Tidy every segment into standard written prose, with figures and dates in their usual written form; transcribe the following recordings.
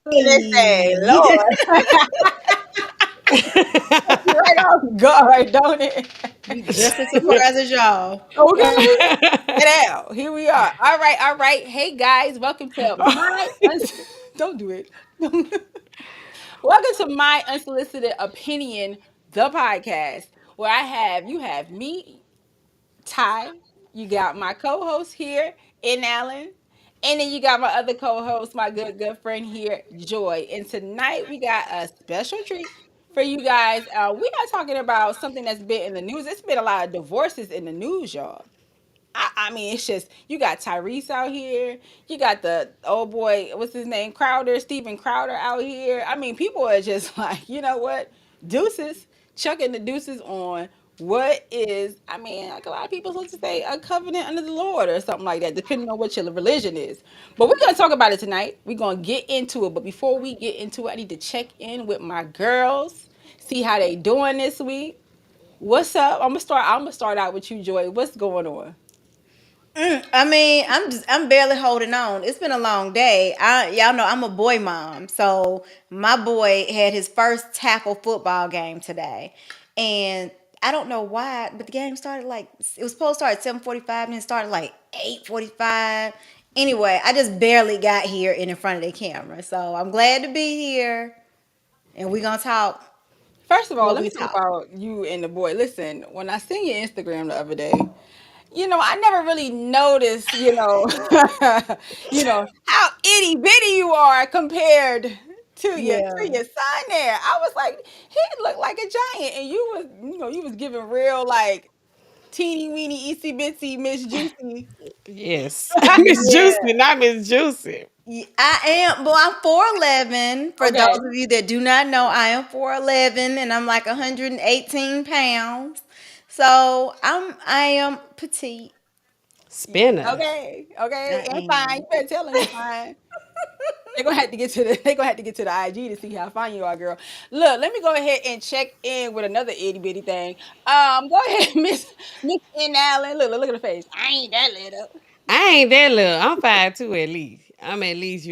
Listen, Lord, right off guard, don't it? We just as surprised as y'all. Okay. Get out. Here we are. All right, all right. Hey guys, welcome to don't do it. Welcome to My Unsolicited Opinion, the podcast, where you have me, Ty. You got my co-host here, NAllen. And then you got my other co-host, my good friend here, Joy. And tonight we got a special treat for you guys. We are talking about something that's been in the news. It's been a lot of divorces in the news, y'all. I mean, it's just you got Tyrese out here, you got the old boy, what's his name, Crowder, Steven Crowder out here. I mean, people are just like, you know what, deuces, chucking the deuces on what is. I mean, like a lot of people like to say a covenant under the Lord or something like that, depending on what your religion is. But we're gonna talk about it tonight. We're gonna get into it. But before we get into it, I need to check in with my girls, see how they doing this week. What's up? I'm gonna start out with you, Joy. What's going on? I mean, I'm barely holding on. It's been a long day. Y'all know I'm a boy mom, so my boy had his first tackle football game today, and I don't know why, but the game started like it was supposed to start at 7:45, and it started like 8:45. Anyway, I just barely got here and in front of the camera, so I'm glad to be here, and we gonna talk First of all, what let me we talk talk. about you and the boy. Listen, when I seen your Instagram the other day, I never really noticed, how itty bitty you are compared to Yeah. your son there. I was like, he looked like a giant, and you was giving real like teeny weeny itsy bitsy Miss Juicy. Yes. Miss Juicy, not Miss Juicy. I am, well, I'm 4'11". For those Okay. of you that do not know, I am 4'11", and I'm like 118 pounds. So I am petite. Spinner. Okay, okay, I and fine. am. You better tell him it's fine. They gonna have to get to the IG to see how fine you are, girl. Look, let me go ahead and check in with another itty bitty thing. Go ahead, Miss N Allen. Look at the face. I ain't that little. I ain't that little. I'm 5'2" at least. I'm at least,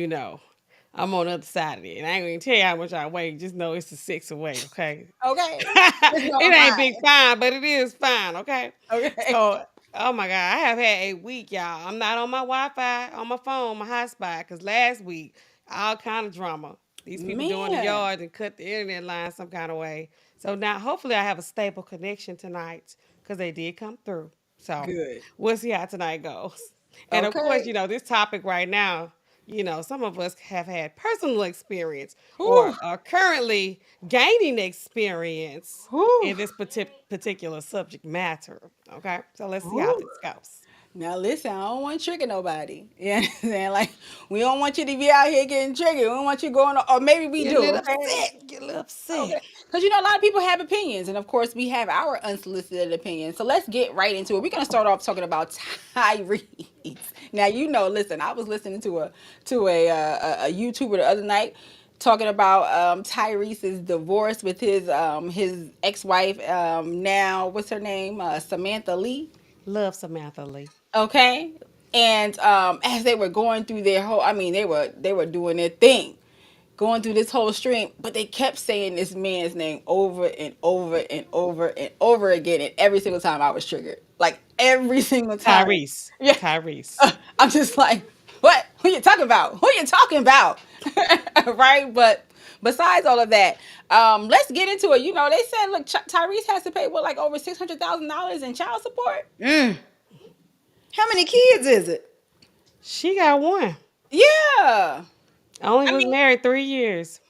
I'm on the other side of it. And I ain't gonna tell you how much I weigh. Just know it's a 6 weight, okay? Okay, just know I'm It ain't big fine. fine, but it is fine, okay? Okay, So, oh my God, I have had a week, y'all. I'm not on my Wi-Fi, on my phone, my hotspot, because last week, all kind of drama. These people doing the man, yard and cut the internet line some kind of way. So now, hopefully, I have a stable connection tonight because they did come through. So good. we'll see how tonight goes. And of course, Okay. this topic right now, some of us have had personal experience or Whew, are currently gaining experience whew, in this particular subject matter. Okay, so let's see how whew. this goes. Now listen, I don't want to trigger nobody. You know what I'm saying? Like we don't want you to be out here getting triggered. We don't want you going, or maybe we Get a do. little Okay. upset. Get a little upset. Okay. Because a lot of people have opinions, and of course, we have our unsolicited opinions. So let's get right into it. We're gonna start off talking about Tyrese. Now, listen, I was listening to a YouTuber the other night talking about Tyrese's divorce with his ex wife. Now, what's her name? Samantha Lee. Love Samantha Lee. Okay. And as they were going through their whole, I mean, they were doing their thing, going through this whole stream, but they kept saying this man's name over and over and over and over again, and every single time I was triggered, like every single time. Tyrese. Yeah, Tyrese. I'm just like, what? Who you talking about? Who you talking about? Right? But besides all of that, let's get into it. They said, look, Tyrese has to pay what, like over $600,000 in child support. Mm. How many kids is it? She got one. Yeah. I only I was mean, married 3 years.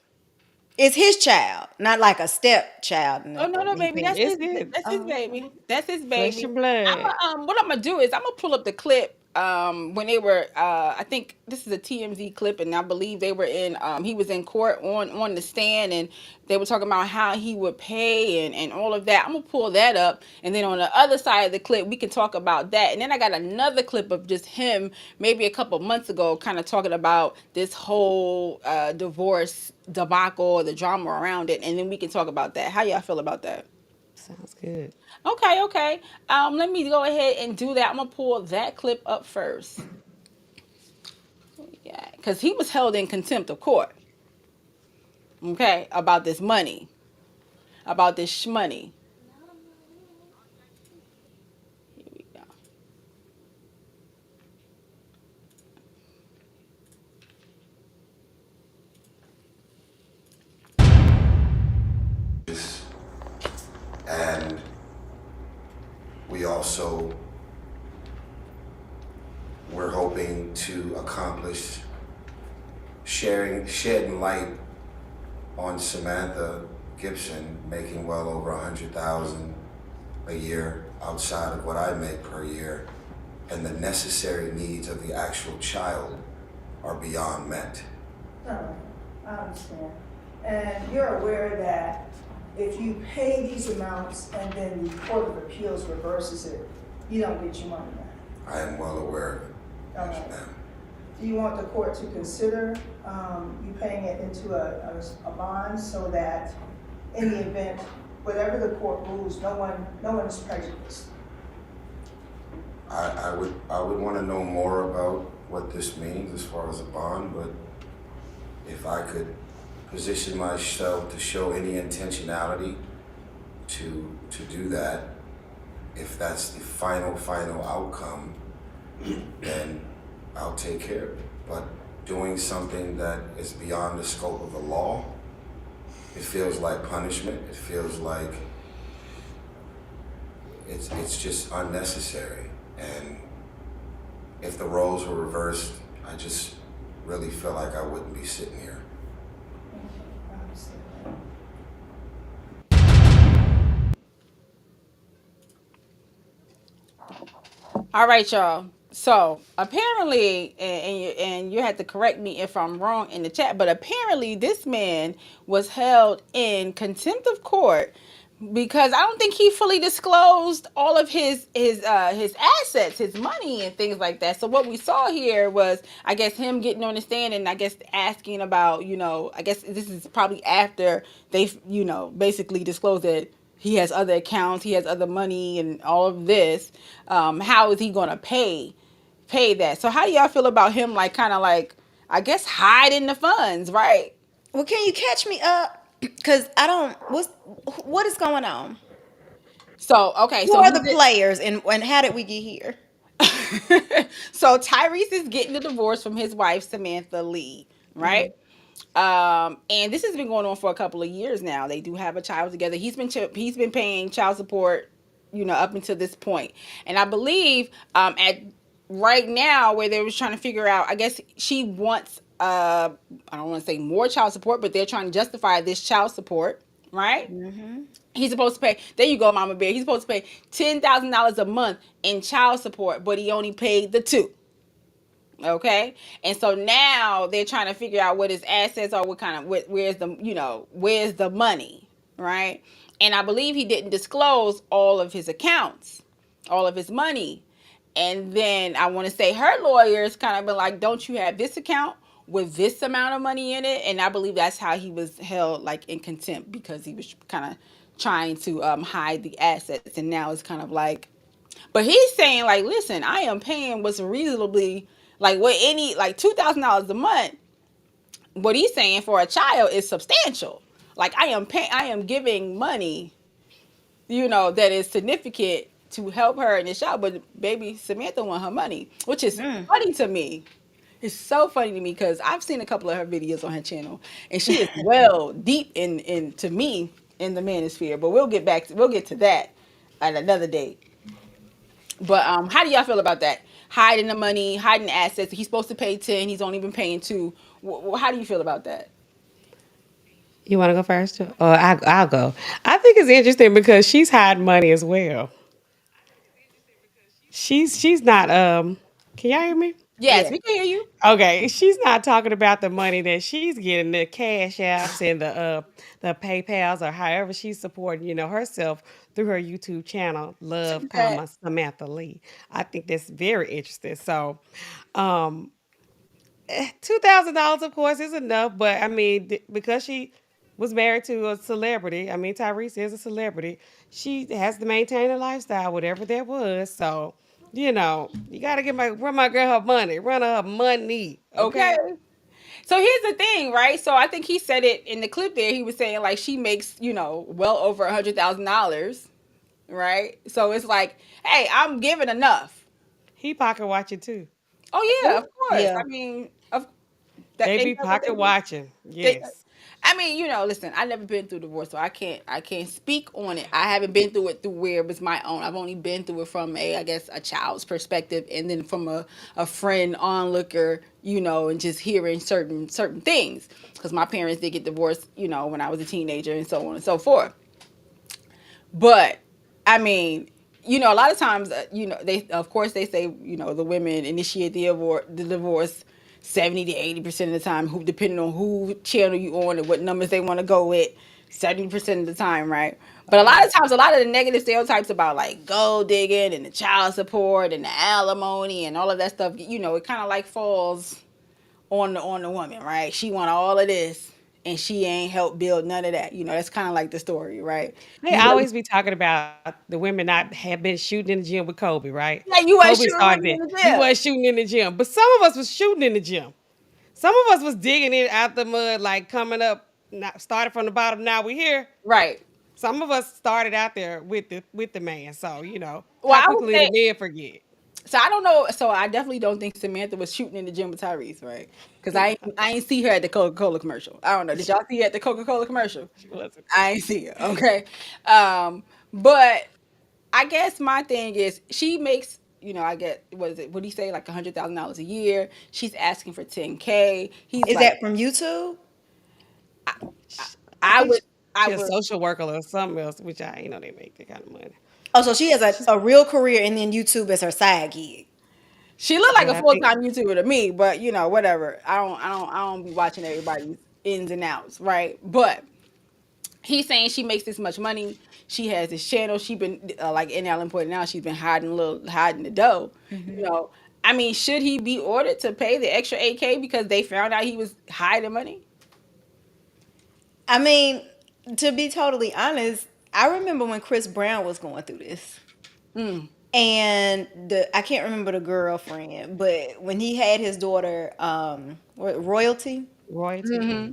It's his child, not like a stepchild. oh no, no, He baby, paying. that's It's his. good. That's his Oh, baby. That's his Flesh baby. and blood. What I'm gonna do is I'm gonna pull up the clip. When they were, I think this is a TMZ clip, and I believe they were in. He was in court on the stand, and they were talking about how he would pay and all of that. I'm gonna pull that up, and then on the other side of the clip, we can talk about that. And then I got another clip of just him, maybe a couple months ago, kind of talking about this whole divorce debacle, the drama around it, and then we can talk about that. How y'all feel about that? Sounds good. Okay, okay. Let me go ahead and do that. I'm gonna pull that clip up first. Yeah, because he was held in contempt of court. Okay, about this money, about this shmoney. Here we go. And we also we're hoping to accomplish shedding light on Samantha Gibson making well over 100,000 a year outside of what I make per year, and the necessary needs of the actual child are beyond met. No, I understand. And you're aware that if you pay these amounts and then the Court of Appeals reverses it, you don't get your money back. I am well aware of it. All Yes, right. ma'am. Do you want the court to consider you paying it into a bond so that in the event, whatever the court rules, no one is prejudiced? I would want to know more about what this means as far as a bond, but if I could position myself to show any intentionality to do that, if that's the final outcome, then I'll take care of it. But doing something that is beyond the scope of the law, it feels like punishment. It feels like it's just unnecessary. And if the roles were reversed, I just really feel like I wouldn't be sitting here. I understand that. All right, y'all. So apparently, and you had to correct me if I'm wrong in the chat, but apparently this man was held in contempt of court because I don't think he fully disclosed all of his assets, his money, and things like that. So what we saw here was, I guess, him getting on the stand and I guess asking about, I guess this is probably after they, basically disclosed that he has other accounts, he has other money, and all of this. How is he gonna pay that? So how do y'all feel about him, like, kind of like, I guess, hiding the funds, right? Well, can you catch me up? Because I don't. What is going on? So okay, Who so are he the did. players, and how did we get here? So Tyrese is getting a divorce from his wife Samantha Lee, Hmm. right? And this has been going on for a couple of years now. They do have a child together. He's been paying child support, up until this point. And I believe at right now where they was trying to figure out, I guess she wants I don't want to say more child support, but they're trying to justify this child support, right? Hmm. He's supposed to pay. There you go, Mama Bear. He's supposed to pay $10,000 a month in child support, but he only paid the two. Okay, and so now they're trying to figure out what his assets are, what kind of where's the money, right? And I believe he didn't disclose all of his accounts, all of his money. And then I want to say her lawyers kind of been like, don't you have this account with this amount of money in it? And I believe that's how he was held, like, in contempt, because he was kind of trying to hide the assets. And now it's kind of like, but he's saying, like, listen, I am paying what's reasonably, like, what any, like, $2,000 a month. What he's saying for a child is substantial. Like, I am giving money, that is significant to help her in this child. But baby Samantha want her money, which is Mm. funny to me. It's so funny to me because I've seen a couple of her videos on her channel, and she is well deep in to me in the manosphere. But we'll get to that at another date. But how do y'all feel about that? Hiding the money, hiding the assets. He's supposed to pay 10. He's only been paying 2. How do you feel about that? You want to go first? Or I'll go. I think it's interesting because she's hiding money as well. She's not. Can y'all hear me? Yes, Yeah. we can hear you. Okay, she's not talking about the money that she's getting, the cash apps and the PayPal's, or however she's supporting, herself through her YouTube channel, Love, That. Samantha Lee. I think that's very interesting. So, um, $2,000, of course, is enough, but I mean, because she was married to a celebrity, I mean, Tyrese is a celebrity. She has to maintain a lifestyle, whatever that was. So, you got to run my girl her money, run her money, Okay. okay? So here's the thing, right? So I think he said it in the clip there. He was saying like she makes, well over $100,000, right? So it's like, hey, I'm giving enough. He pocket watching too. Oh yeah, of Ooh, course. yeah. I mean, of that They ain't be that what they pocket do? watching. They, Yes. I mean, listen, I never been through divorce, so I can't speak on it. I haven't been through it through where it was my own. I've only been through it from I guess a child's perspective, and then from a friend onlooker, and just hearing certain things. Because my parents did get divorced, when I was a teenager, and so on and so forth. But I mean, a lot of times, they of course they say, the women initiate the divorce 70 to 80% of the time, who depending on who channel you on and what numbers they want to go with, 70% of the time, right? But a lot Right. of times, a lot of the negative stereotypes about like gold digging and the child support and the alimony and all of that stuff, it kind of like falls on the woman, right? She want all of this and she ain't helped build none of that. That's kind of like the story, right? They You were always be talking about the women not have been shooting in the gym with Kobe, right? like you Kobe ain't shooting started women it. in the He gym. wasn't shooting in the gym, but some of us was shooting in the gym. Some of us was digging it out the mud, like coming up, not started from the bottom. Now we here. Right. Some of us started out there with the man. So Well, how I would quickly the say men forget. so. I don't know. So I definitely don't think Samantha was shooting in the gym with Tyrese, right? Because I ain't see her at the Coca Cola commercial. I don't know. Did y'all see her at the Coca Cola commercial? She wasn't. I ain't see her. Okay. But I guess my thing is she makes. I get what is it? What do you say? Like $100,000 a year. She's asking for 10K. He's Is like, that from YouTube? I I think would, I she a would. social worker or something else, which I they make that kind of money. Oh, so she has She's, a real career and then YouTube as her side gig. She looked like but a I full think time YouTuber to me, but whatever. I don't be watching everybody's ins and outs, right? But he's saying she makes this much money. She has this channel. She been like NAllen pointed out. She's been hiding the dough. You know, I mean, should he be ordered to pay the extra 8K because they found out he was hiding money? I mean, to be totally honest, I remember when Chris Brown was going through this. Mm. And I can't remember the girlfriend, but when he had his daughter, Royalty, royalty. Mm-hmm.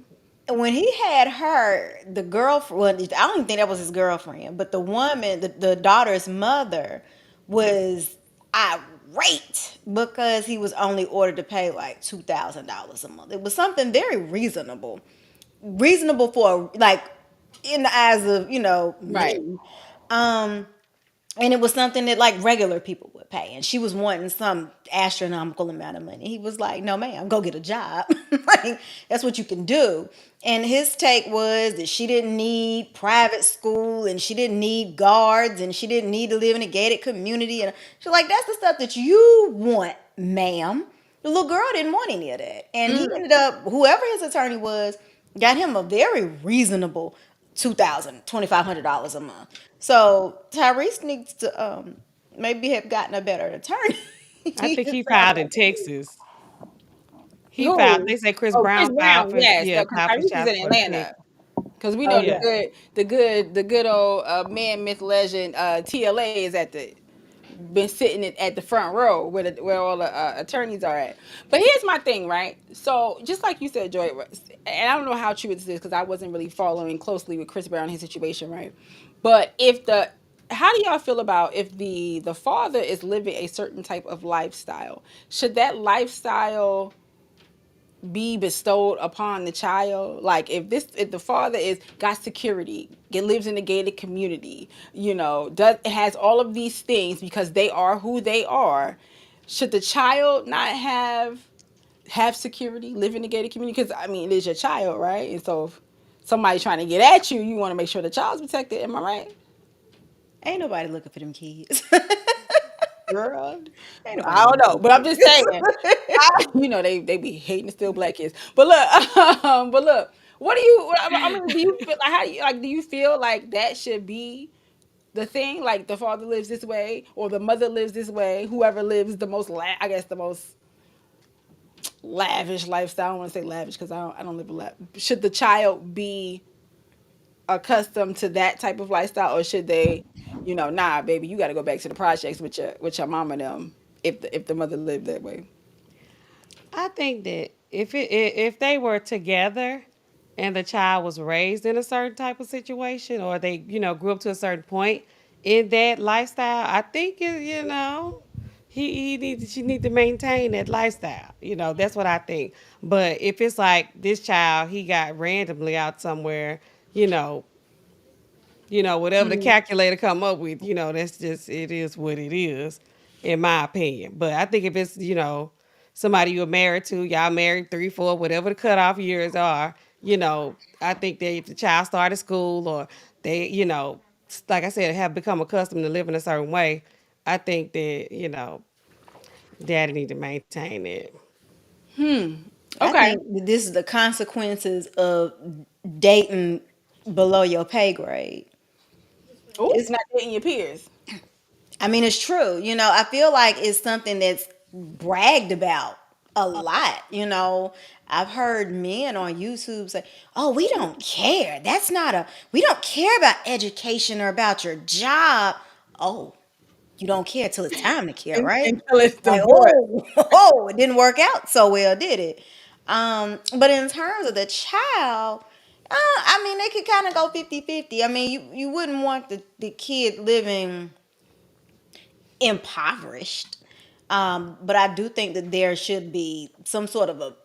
when he had her, the girlfriend, well, I don't even think that was his girlfriend, but the woman, the daughter's mother, was irate because he was only ordered to pay like $2,000 a month. It was something very reasonable for like in the eyes of Right. me. Um, and it was something that like regular people would pay, and she was wanting some astronomical amount of money. He was like, no ma'am, go get a job. Like, that's what you can do. And his take was that she didn't need private school, and she didn't need guards, and she didn't need to live in a gated community. And she's like, that's the stuff that you want, ma'am. The little girl didn't want any of that, and he Mm. ended up, whoever his attorney was, got him a very reasonable $2,000, $2,500 a month. So Tyrese needs to maybe have gotten a better attorney. I He think just he sounds filed in like a mess. Texas. He filed. Who? They say Chris Oh, Chris Brown filed Brown. for Yes, yeah, because filed for Tyrese is child in support in Atlanta. Texas. Because we know the Yeah. Okay. good, the good old man, myth, legend, TLA is been sitting at the front row where all the attorneys are at. But here's my thing, right? So just like you said, Joy, and I don't know how true this is because I wasn't really following closely with Chris Brown and his situation, right? But how do y'all feel about if the father is living a certain type of lifestyle? Should that lifestyle be bestowed upon the child? Like if the father is got security, lives in a gated community, does has all of these things because they are who they are, should the child not have security, live in a gated community? Because I mean, it is your child, right? And so if somebody's trying to get at you, you want to make sure the child's protected. Am I right? Ain't nobody looking for them kids. Girl, Ain't nobody I don't looking for know, them but I'm just saying. kids. They be hating the still black kids. But look, what do you? I mean, do you feel like how do you like? Do you feel like that should be the thing? Like the father lives this way, or the mother lives this way. Whoever lives the most, I guess, the most lavish lifestyle. I don't want to say lavish because I don't live a lavish. Should the child be accustomed to that type of lifestyle, or should they, nah, baby, you got to go back to the projects with your mom and them if the mother lived that way. I think that if they were together and the child was raised in a certain type of situation, or they grew up to a certain point in that lifestyle, I think he needs she need to maintain that lifestyle. That's what I think. But if it's like this child, he got randomly out somewhere, you know whatever the calculator come up with, that's just, it is what it is, in my opinion. But I think if it's, somebody you're married to, y'all married 3, 4, whatever the cutoff years are, I think that if the child started school, or they, like I said, have become accustomed to living a certain way, I think that, daddy need to maintain it. I Okay. think that this is the consequences of dating below your pay grade. Oh, It's not dating your peers. I mean, it's true. I feel like it's something that's bragged about a lot. I've heard men on YouTube say, "Oh, we don't care. We don't care about education or about your job." Oh, you don't care till it's time to care, right? Until it's Like, divorced. oh, oh, it didn't work out so well, did it? But in terms of the child, I mean, they could kind of go 50-50. I mean, you wouldn't want the kid living impoverished. But I do think that there should be some sort of a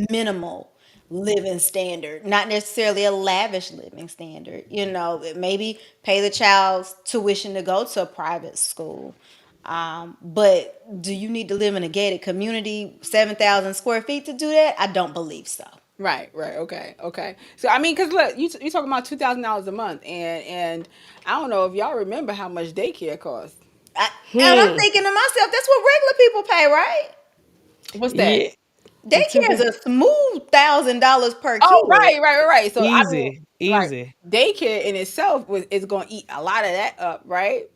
minimal living standard, not necessarily a lavish living standard. Maybe pay the child's tuition to go to a private school. But do you need to live in a gated community, 7,000 square feet to do that? I don't believe so. Right, right, okay, okay. So I mean, cause look, you talking about $2,000 a month, and I don't know if y'all remember how much daycare costs. I, and I'm Hmm. thinking to myself, that's what regular people pay, right? What's that? Yeah. Daycare is a smooth $1,000 per Oh, kid. right, right, right, right. So I mean, Easy, right, easy. daycare in itself is going to eat a lot of that up, right?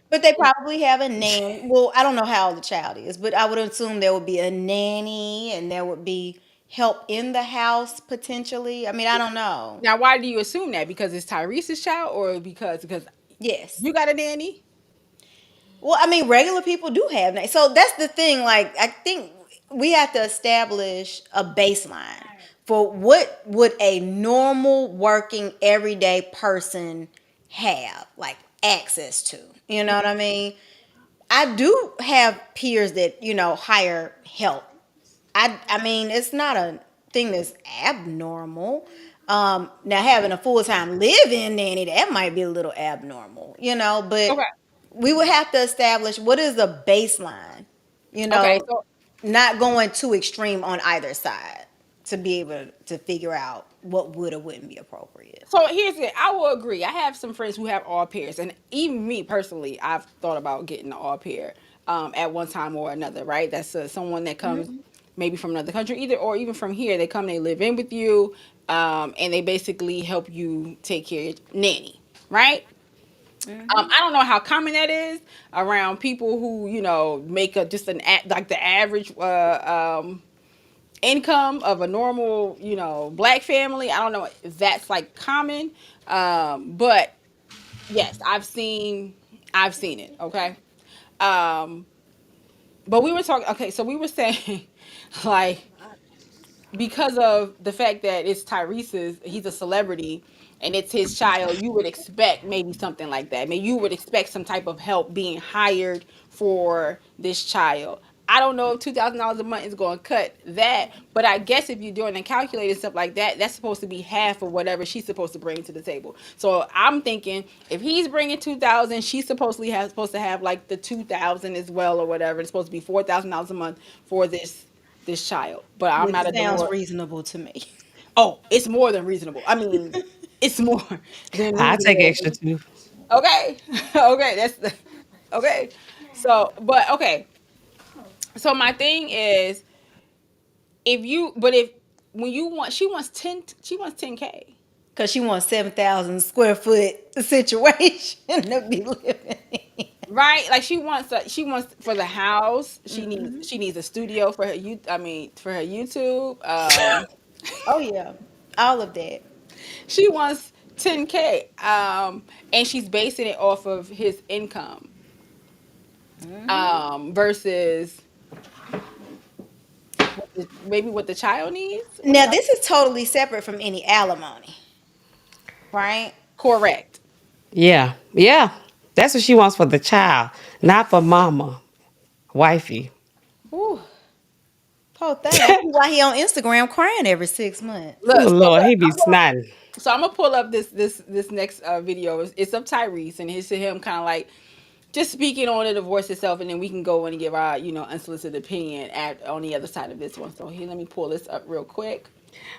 But they probably have a nanny. Well, I don't know how old the child is, but I would assume there would be a nanny and there would be help in the house potentially. I mean, I don't know. Now, why do you assume that? Because it's Tyrese's child, or because Yes. you got a nanny? Well, I mean, regular people do have nannies. So that's the thing. Like, I think we have to establish a baseline for what would a normal working everyday person have, like, access to. You know what I mean? I do have peers that hire help. I mean, it's not a thing that's abnormal. Now having a full time live-in nanny, that might be a little abnormal, but Okay, we would have to establish what is the baseline, you okay. know, So not going too extreme on either side to be able to figure out what would or wouldn't be appropriate. So here's it. I will agree. I have some friends who have au pairs, and even me personally, I've thought about getting an au pair at one time or another. Right? That's someone that comes maybe from another country, either or even from here. They come, they live in with you, and they basically help you take care of your nanny. Right? I don't know how common that is around people who make a just like the average income of a normal black family. I don't know if that's like common, but yes, I've seen it. Okay, um, but we were talking. Okay, so we were saying like because of the fact that it's Tyrese's, he's a celebrity and it's his child, you would expect maybe something like that. I mean, you would expect some type of help being hired for this child. I don't know if $2,000 a month is going to cut that, but I guess if you're doing a calculator and stuff like that, that's supposed to be half of whatever she's supposed to bring to the table. So I'm thinking if he's bringing 2,000, she's supposed to have like the 2,000 as well or whatever. It's supposed to be $4,000 a month for this child. But I'm Which not a sounds divorce. reasonable to me. Oh, it's more than reasonable. I mean, it's more than I take reasonable. extra too. Okay, okay, okay. So, but okay. So my thing is, if when you want, she wants 10K, Because she wants 7,000 square foot situation to be living in. right? Like she wants for the house. She needs a studio for her. I mean, for her YouTube. Oh, yeah. All of that. She wants 10K. And she's basing it off of his income. Versus maybe what the child needs. What Now y'all? this is totally separate from any alimony, right? Correct. Yeah, yeah. That's what she wants for the child, not for mama, wifey. Ooh, poor thing. I see why he on Instagram crying every 6 months. Oh Look, so Lord, look, he be snotting. I'm gonna pull up this next video. It's of Tyrese, and it's him kind of like just speaking on the divorce itself, and then we can go in and give our unsolicited opinion at on the other side of this one. So here, let me pull this up real quick.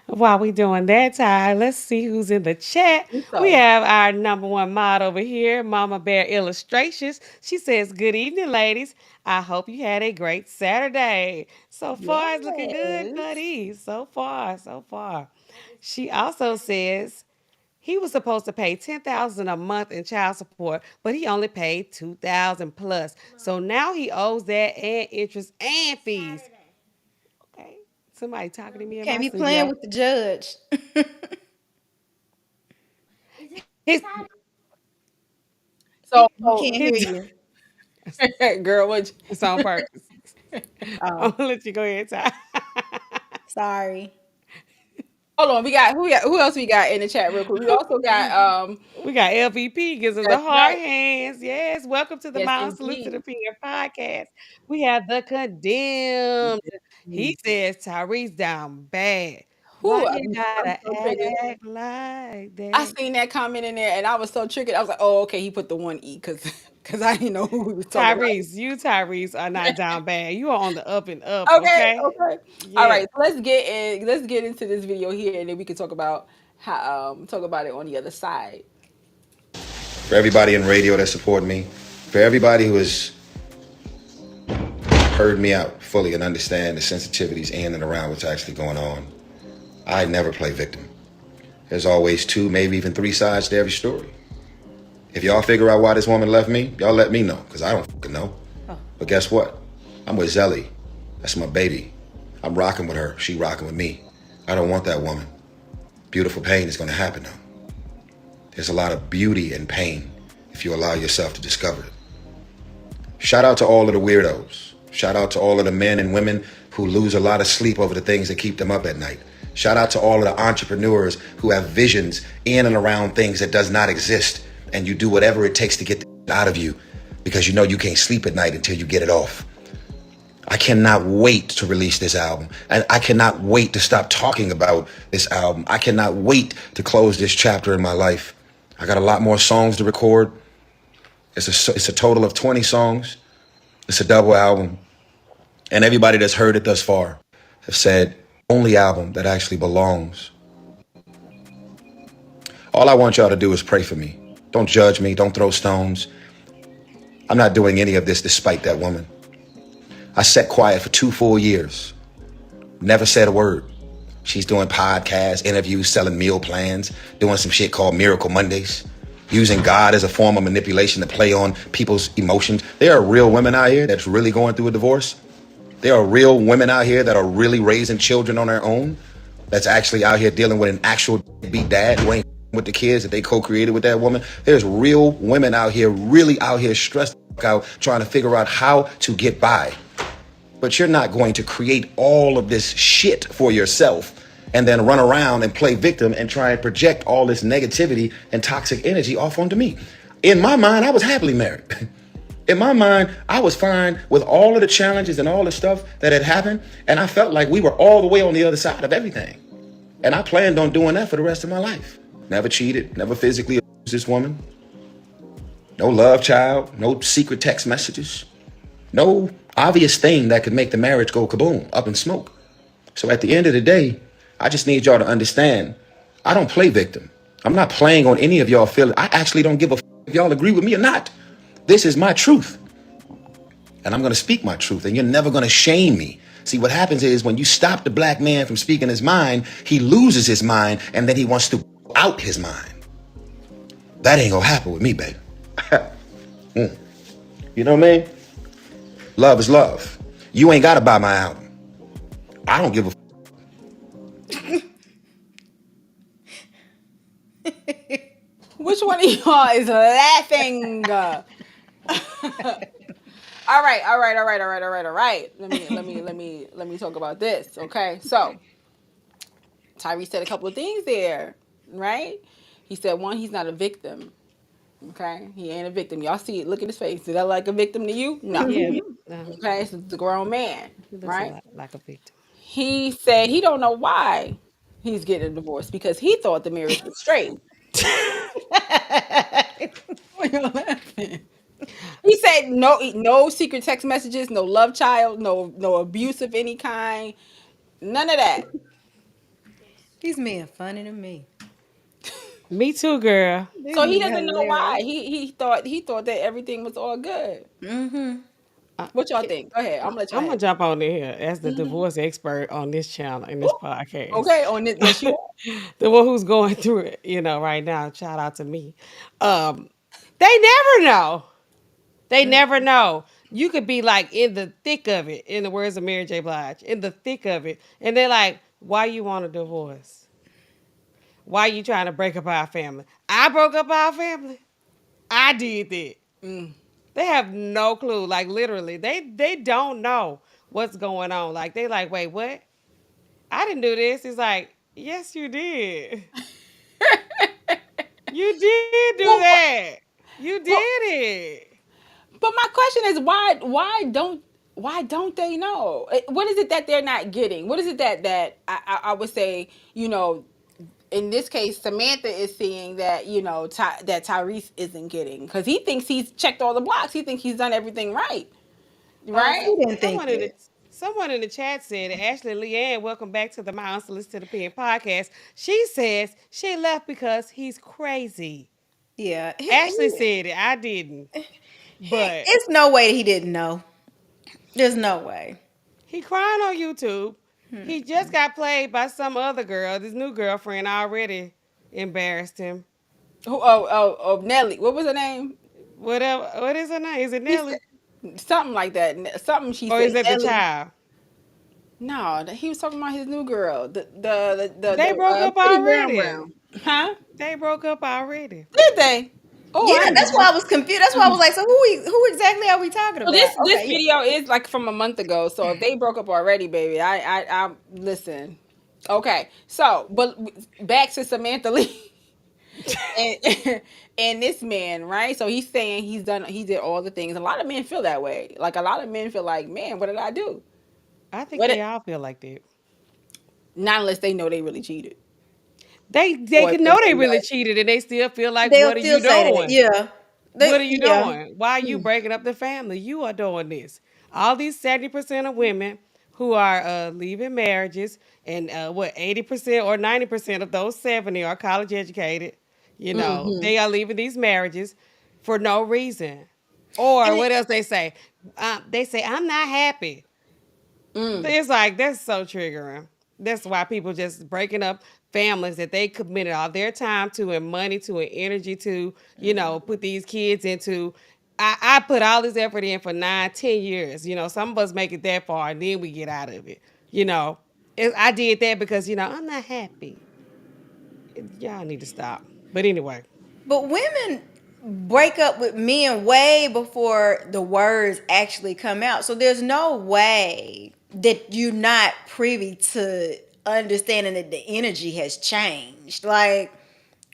While we doing that, Ty, let's see who's in the chat. We So have our number one mod over here, Mama Bear Illustrations. She says, "Good evening, ladies. I hope you had a great Saturday. So far, it's looking good, yes, buddy. So far, so far." She also says he was supposed to pay 10,000 a month in child support, but he only paid 2,000 plus. So now he owes that and interest and fees. Okay, somebody talking to me in Can't my be playing studio. with the judge. His He so can't his hear you. girl, what? it's on purpose. I'm Oh, gonna let you go ahead, Ty. sorry. Hold on, we got who else we got in the chat real quick. We also got We got LVP gives us the that's hard right. hands. Yes, welcome to the Yes, My Unsolicited indeed. Opinion podcast. We have the condemned. He says Tyrese down bad. Why Who? you I'm gotta so triggered. act like I that? seen that comment in there, and I was so triggered. I was like, "Oh, okay." He put the one E because I didn't know who we was talking about. Tyrese are not down bad. You are on the up and up, Okay, okay? okay. All Yeah. right. So let's get in. Let's get into this video here, and then we can talk about how talk about it on the other side. For everybody in radio that support me, for everybody who has heard me out fully and understand the sensitivities in and around what's actually going on, I never play victim. There's always two, maybe even three sides to every story. If y'all figure out why this woman left me, y'all let me know, because I don't fucking know. But guess what? I'm with Zelly. That's my baby. I'm rocking with her. She rocking with me. I don't want that woman. Beautiful pain is going to happen, though. There's a lot of beauty in pain if you allow yourself to discover it. Shout out to all of the weirdos. Shout out to all of the men and women who lose a lot of sleep over the things that keep them up at night. Shout out to all of the entrepreneurs who have visions in and around things that does not exist, and you do whatever it takes to get out of you because you know you can't sleep at night until you get it off. I cannot wait to release this album. And I cannot wait to stop talking about this album. I cannot wait to close this chapter in my life. I got a lot more songs to record. It's a total of 20 songs. It's a double album. And everybody that's heard it thus far have said, only album that actually belongs. All I want y'all to do is pray for me. Don't judge me. Don't throw stones. I'm not doing any of this despite that woman. I sat quiet for 2 full years. Never said a word. She's doing podcasts, interviews, selling meal plans, doing some shit called Miracle Mondays, using God as a form of manipulation to play on people's emotions. There are real women out here that's really going through a divorce. There are real women out here that are really raising children on their own, that's actually out here dealing with an actual beat dad who ain't with the kids that they co-created with that woman. There's real women out here, really out here stressed out, trying to figure out how to get by. But you're not going to create all of this shit for yourself and then run around and play victim and try and project all this negativity and toxic energy off onto me. In my mind, I was happily married. In my mind, I was fine with all of the challenges and all the stuff that had happened. And I felt like we were all the way on the other side of everything. And I planned on doing that for the rest of my life. Never cheated, never physically abused this woman. No love child, no secret text messages. No obvious thing that could make the marriage go kaboom, up in smoke. So at the end of the day, I just need y'all to understand, I don't play victim. I'm not playing on any of y'all feelings. I actually don't give a if y'all agree with me or not. This is my truth. And I'm going to speak my truth, and you're never going to shame me. See, what happens is when you stop the black man from speaking his mind, he loses his mind, and then he wants to out his mind. That ain't going to happen with me, baby. You know what I mean? Love is love. You ain't got to buy my album. I don't give a Which one of y'all is laughing? All right, all right, all right, all right, all right, all right. Let me talk about this. Okay, so Tyrese said a couple of things there, right? He said one, he's not a victim. Okay, he ain't a victim. Y'all see it? Look at his face. Is that like a victim to you? No. Yeah, Okay, so it's a grown man, he looks a right? lot like a victim. He said he don't know why he's getting a divorce because he thought the marriage was straight. Why y'all laughing? He said no secret text messages, no love child, no abuse of any kind, none of that. He's being funny to me. Me too, girl. This So he is doesn't know why. hilarious. He thought that everything was all good. I, What y'all think? Go ahead. I'm gonna let y'all I'm have gonna it. jump on in here as the divorce expert on this channel in this Ooh, podcast. okay, on this, yes you are. The one who's going through it, right now. Shout out to me. Um, they never know. They never know. You could be like in the thick of it, in the words of Mary J. Blige, in the thick of it, and they're like, "Why you want a divorce? Why you trying to break up our family? I broke up our family. I did that." Mm. They have no clue. Like literally, they don't know what's going on. Like they like, wait, what? I didn't do this. It's like, yes, you did. You did do Well, that. You did well, it. but my question is why don't they know? What is it that they're not getting? What is it that I would say, in this case Samantha is seeing that, that Tyrese isn't getting because he thinks he's checked all the blocks. He thinks he's done everything right. Uh, Right? so, He didn't think someone in the that. someone in the chat said, Ashley Leanne, welcome back to the My Unsolicited Opinion podcast. She says she left because he's crazy. Yeah, Ashley said it. I didn't. But it's no way he didn't know. There's no way. he crying on YouTube. He just got played by some other girl. This new girlfriend already embarrassed him. Oh, Nelly. What was her name? Whatever. What is her name? Is it He Nelly? said something like that. Something she Or said. is it the Nelly. child? No, he was talking about his new girl, the They broke up pretty brown already. brown. Huh? They broke up already. Did they? Oh, Yeah, I didn't that's know. why I was confused. That's why I was like, so who exactly are we talking So about? this Okay, video is like from a month ago. So if they broke up already, baby, I listen. Okay, so but back to Samantha Lee and and this man, right? So he's saying he did all the things. A lot of men feel that way. Like a lot of men feel like, man, what did I do? I think What? they all feel like that. Not unless they know they really cheated, They or if can they know they feel really like, cheated and they still feel like, they'll what are still you say that. doing? Yeah, What are you yeah. doing? Why are you breaking up the family? You are doing this. All these 70% of women who are leaving marriages, and 80% or 90% of those 70 are college educated. mm-hmm. They are leaving these marriages for no reason. Or And what else they say? They say, I'm not happy. Mm. It's like that's so triggering. That's why people just breaking up families that they committed all their time to and money to and energy to, put these kids into. I put all this effort in for 9, 10 years. Some of us make it that far and then we get out of it. You know, I did that because I'm not happy. Y'all need to stop. But anyway, But women break up with men way before the words actually come out. So there's no way that you're not privy to understanding that the energy has changed. Like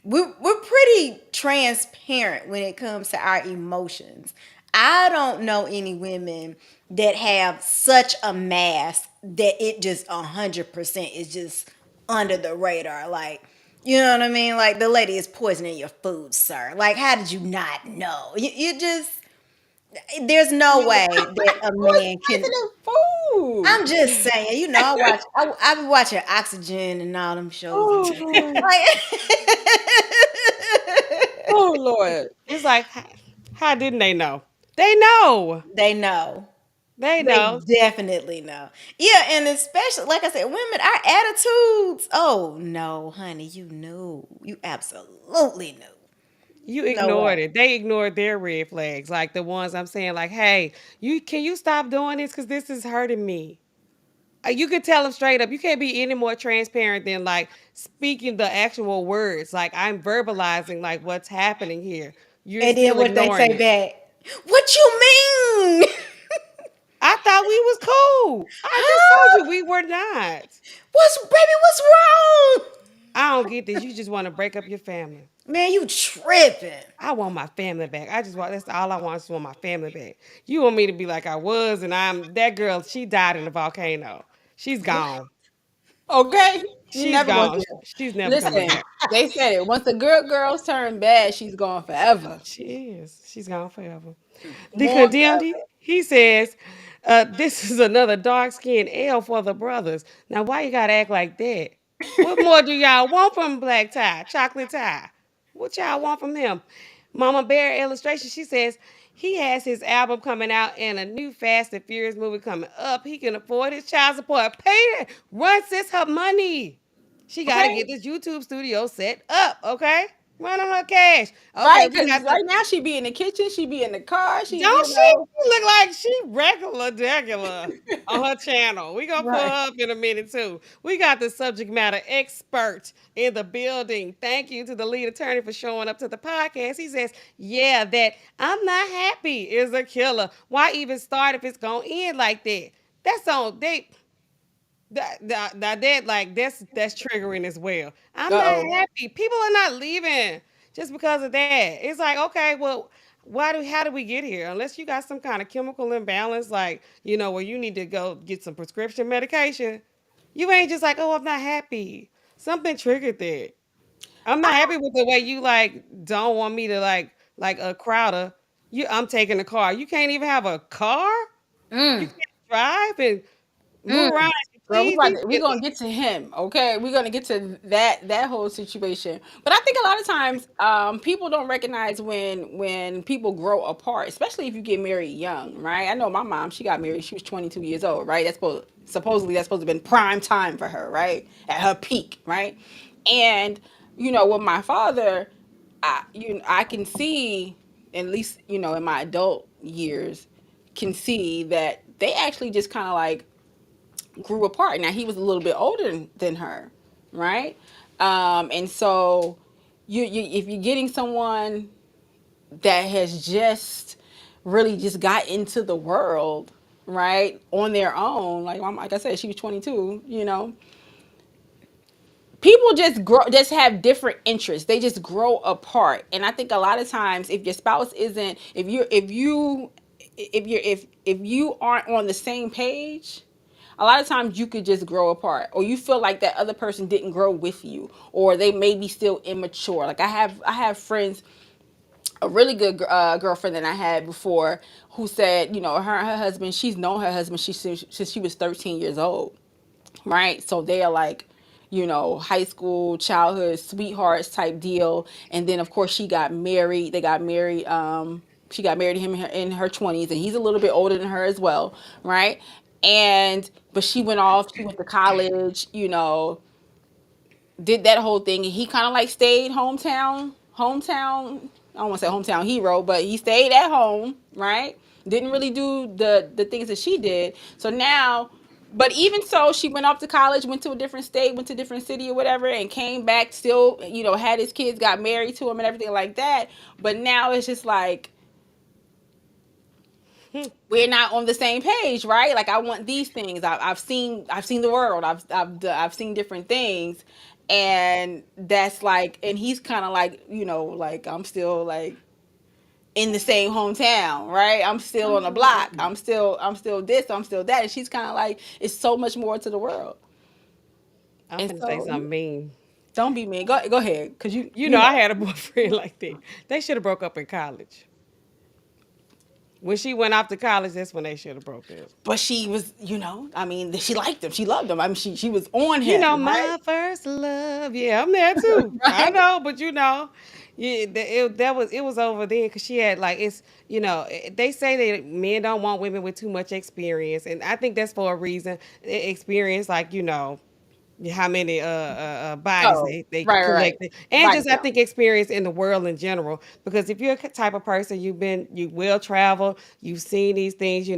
we're pretty transparent when it comes to our emotions. I don't know any women that have such a mask that it just 100% is just under the radar. Like, you know what I mean? Like the lady is poisoning your food, sir. Like, how did you not know? You just there's no way that a Who is man can. poisoning food? I'm just saying, I be watching Oxygen and all them shows and Oh stuff. Lord. Like, Oh Lord. it's like, how didn't they know? They know. they know. They They know. definitely know. Yeah, and especially like I said, women, our attitudes. Oh no, honey, you knew. You absolutely knew. You No ignored way. it. They ignored their red flags, like the ones I'm saying, like, "Hey, you stop doing this because this is hurting me." You could tell them straight up. You can't be any more transparent than like speaking the actual words. Like I'm verbalizing like what's happening here. You're And then still what they ignoring say it. back? What you mean? I thought we was cool. I just told you Huh? we were not. What's wrong? I don't get this. You just want to break up your family. Man, you tripping. I want my family back. I just want that's all I want is want my family back. You want me to be like I was, and I'm that girl. She died in the volcano. She's gone. Okay, you She's never gonna gone. see her. She's never coming Listen, back. they said it. Once the good girls turn bad, she's gone forever. She is. She's gone forever. The Gone condemned, forever. he says, this is another dark skinned L for the brothers. Now, why you gotta act like that? What more do y'all want from Black Tie, Chocolate Tie? What y'all want from him? Mama Bear illustration, she says, he has his album coming out and a new Fast and Furious movie coming up. He can afford his child support. Pay it. Run, sis, her money. She got to Okay, get this YouTube studio set up, okay? Run on her cash. Okay, right? we Because got the right now she be in the kitchen, she be in the car, she, don't she look like she regular degular on her channel? We gonna pull right. her up in a minute too. We got the subject matter expert in the building. Thank you to the lead attorney for showing up to the podcast. He says, "Yeah, that I'm not happy is a killer. Why even start if it's gonna end like that? That's on they." That like that's triggering as well. I'm Uh not oh. happy. People are not leaving just because of that. It's like, okay, well, how do we get here? Unless you got some kind of chemical imbalance, like, where you need to go get some prescription medication. You ain't just like, oh, I'm not happy. Something triggered that. I'm not happy with the way you like don't want me to like a Crowder. I'm taking the car. You can't even have a car. You Mm, can't drive and move mm. around as you Girl, please. These we're gonna get to him, okay? We're gonna get to that whole situation. But I think a lot of times, people don't recognize when people grow apart, especially if you get married young, right? I know my mom, she got married, she was 22 years old, right? Supposedly that's supposed to have been prime time for her, right? At her peak, right? And with my father, I can see, at least in my adult years, can see that they actually just kind of like grew apart. Now he was a little bit older than her, right? And so you if you're getting someone that has just really just got into the world, right, on their own, like I said, she was 22. People just have different interests. They just grow apart, and I think a lot of times, if your spouse isn't, if you aren't on the same page, a lot of times you could just grow apart, or you feel like that other person didn't grow with you, or they may be still immature. Like I have friends, a really good girlfriend that I had before, who said, her and her husband, she's known her husband since she was 13 years old, right? So they are like, high school, childhood sweethearts type deal. And then of course she got married. They got married. She got married to him in her 20s, and he's a little bit older than her as well, right? And but she went off. She went to college. Did that whole thing, and he kind of like stayed hometown. I don't want to say hometown hero, but he stayed at home, right? Didn't really do the things that she did. So now, but even so, she went off to college, went to a different state, went to a different city or whatever, and came back. Still, had his kids, got married to him, and everything like that. But now it's just like we're not on the same page, right? Like I want these things. I've seen the world. I've seen different things, and that's like, and he's kind of like, like I'm still like in the same hometown, right? I'm still on the block. I'm still this. I'm still that. And she's kind of like, it's so much more to the world. I'm And finna say so something mean. don't be mean. Go ahead, cause you You you know, know. I had a boyfriend like that. They should have broke up in college. When she went off to college, that's when they should have broke up. But she was, I mean, she liked him. She loved him. I mean, she was on him, right? My first love. Yeah, I'm there too. I Right. know, but yeah, it was over then because she had like they say that men don't want women with too much experience, and I think that's for a reason. Experience, like how many bodies Oh, they right. collected, and Body just I count. think experience in the world in general, because if you're a type of person, you will travel, you've seen these things, you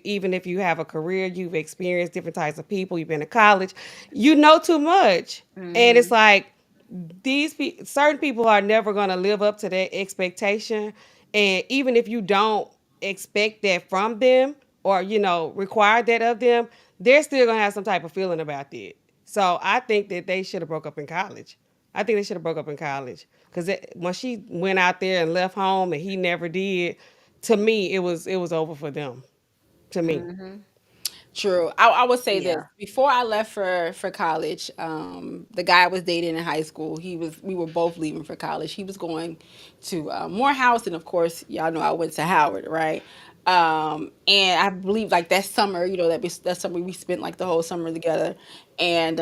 even if you have a career, you've experienced different types of people, you've been to college, you know too much. And it's Hmm. like certain people are never going to live up to that expectation, and even if you don't expect that from them, or required that of them, they're still gonna have some type of feeling about that. So I think that they should have broke up in college. I think they should have broke up in college because when she went out there and left home and he never did, to me it was over for them. To me, True. I would say this Yeah. before I left for college. The guy I was dating in high school, we were both leaving for college. He was going to Morehouse, and of course, y'all know I went to Howard, right? And I believe like that summer, that summer we spent like the whole summer together, and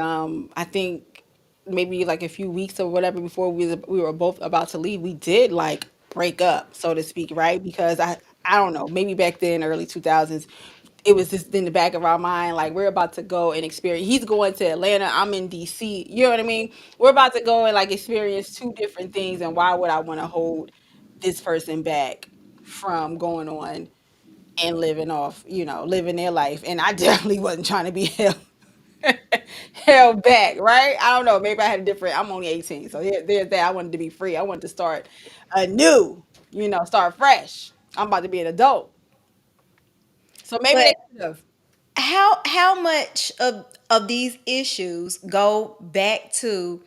I think maybe like a few weeks or whatever before we were both about to leave, we did like break up, so to speak, right? Because I don't know, maybe back then, early 2000s, it was just in the back of our mind, like we're about to go and experience. He's going to Atlanta, I'm in DC. You know what I mean? We're about to go and like experience two different things, and why would I want to hold this person back from going on and living off, living their life? And I definitely wasn't trying to be held held back, right? I don't know. Maybe I had a different. I'm only 18, so there's that. I wanted to be free. I wanted to start anew. Start fresh. I'm about to be an adult, so maybe they But could have. how much of these issues go back to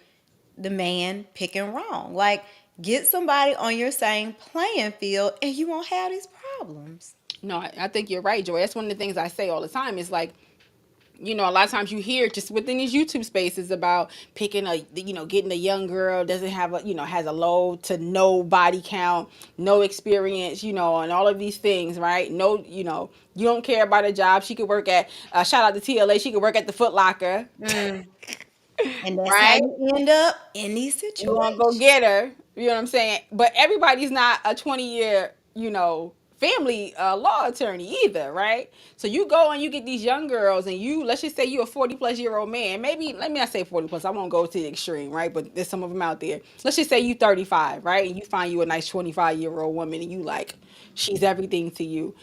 the man picking wrong? Like, get somebody on your same playing field and you won't have these problems. No, I think you're right, Joy. That's one of the things I say all the time. Is like, a lot of times you hear just within these YouTube spaces about picking getting a young girl, doesn't have has a low to no body count, no experience, and all of these things, right? No, you don't care about a job. She could work at, shout out to TLA, she could work at the Foot Locker, Mm. And that's how right? you end up in these You want to go situations. get her. You know what I'm saying? But everybody's not a 20-year, family law attorney either, right? So you go and you get these young girls, and let's just say you're a 40-plus-year-old man. Maybe, let me not say 40 plus. I won't go to the extreme, right? But there's some of them out there. Let's just say you 35, right? And you find you a nice 25-year-old woman, and you like, she's everything to you.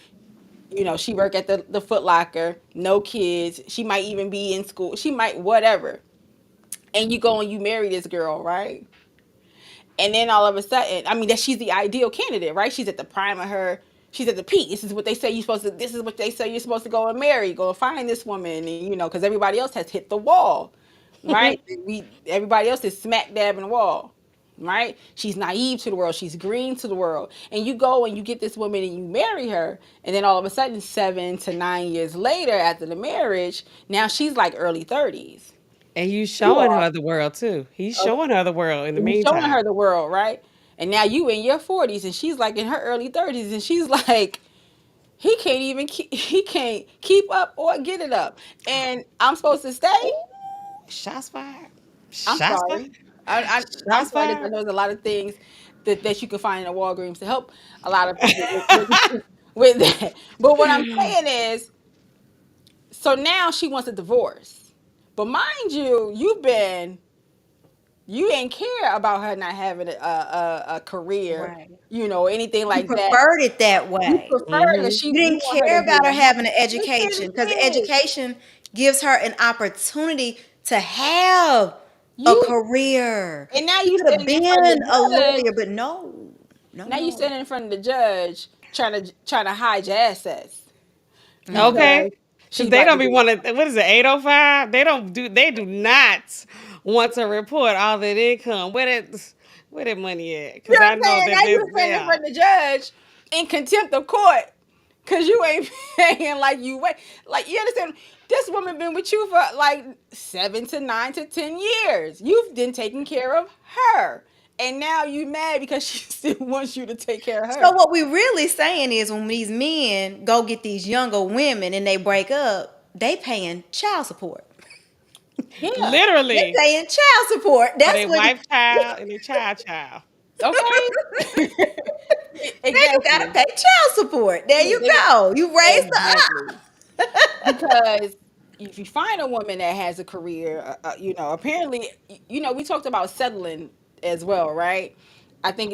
She work at the Foot Locker, no kids. She might even be in school. She might, whatever. And you go and you marry this girl, right? And then all of a sudden, I mean, that she's the ideal candidate, right? She's at the prime of her. She's at the peak. This is what they say you're supposed to. This is what they say you're supposed to go and marry, go and find this woman, and because everybody else has hit the wall, right? Everybody else is smack dab in the wall, right? She's naive to the world. She's green to the world, and you go and you get this woman and you marry her, and then all of a sudden, 7 to 9 years later, after the marriage, now she's like early 30s. and you You showing are her the world too. He's showing her the world in the you showing meantime. her the world, right? And now you in your 40s, and she's like in her early 30s, and she's like, he can't keep up or get it up. And I'm supposed to stay? Ooh, shots fired. I'm Shots fired. sorry. I'm Shots sorry that fired. there's a lot of things that you can find in a Walgreens to help a lot of people with that. But what I'm saying is, so now she wants a divorce. But mind you, you ain't care about her not having a career, Right. anything You like that. preferred it that You way. prefer that You you didn't want her to care be about her having an look at education because this. education gives her an opportunity to have a You career. and now She you could have standing in front of been a the judge. lawyer, but no, no, Now you no. standing in front of the judge trying to hide your assets Okay. because Because she's they about don't to be get. wanting, what is it, 805? They do not want to report all that income. Where that money at? You Because know I what I'm know saying? that Now this, you standing in yeah. front of the judge in contempt of court because you ain't paying like you wait. Like, you understand? This woman been with you for like 7 to 9 to 10 years. You've been taking care of her. And now you mad because she still wants you to take care of So her. what we really saying is when these men go get these younger women and they break up, they paying child support. Yeah. They Literally. paying child support. For That's their what. wife child and their child. Okay. Now you gotta Exactly. pay child support. There you They- go. You raised her exactly. Because if you find a woman that has a career, apparently, we talked about settling as well, right? I think,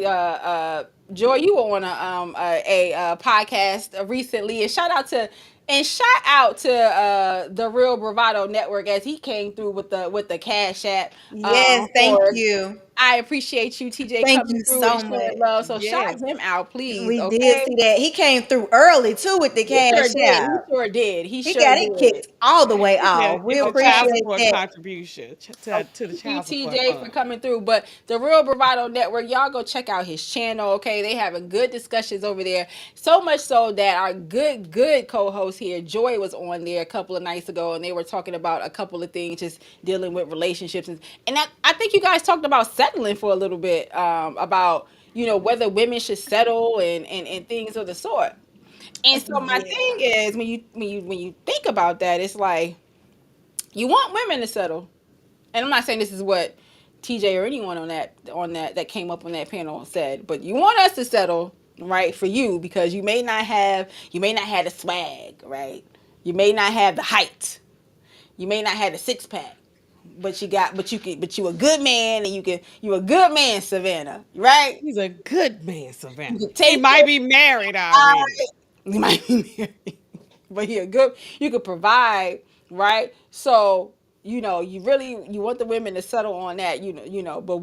Joy, you were on a podcast recently, and shout out to the Real Bravado Network as he came through with the Cash App Yes, thank for you. I appreciate you, TJ, Thank coming you through and so showing much. love. So shout Yes. him out, please. We did Okay. see that. He came through early too with the He sure cash did. He out. sure did. He He sure got it did. kicked all the way Yeah, off. We it's a child Okay. appreciate support that. contribution So to the thank you, child support TJ, for fund. coming through. But the Real Bravado Network, y'all go check out his channel. Okay, they having good discussions over there. So much so that our good co-host here, Joy, was on there a couple of nights ago, and they were talking about a couple of things, just dealing with relationships, and I think you guys talked about settling for a little bit, about whether women should settle and things of the sort. And so my Yeah. thing is, when you think about that, it's like you want women to settle, and I'm not saying this is what TJ or anyone on that came up on that panel said, but you want us to settle, right, for you, because you may not have the swag, right? You may not have the height. You may not have the six pack. But you a good man, and you a good man, Savannah, right? He's a good man, You Savannah. can He take might care be married of already. you might be married, but he a good. You could provide, right? So you want the women to settle on that, But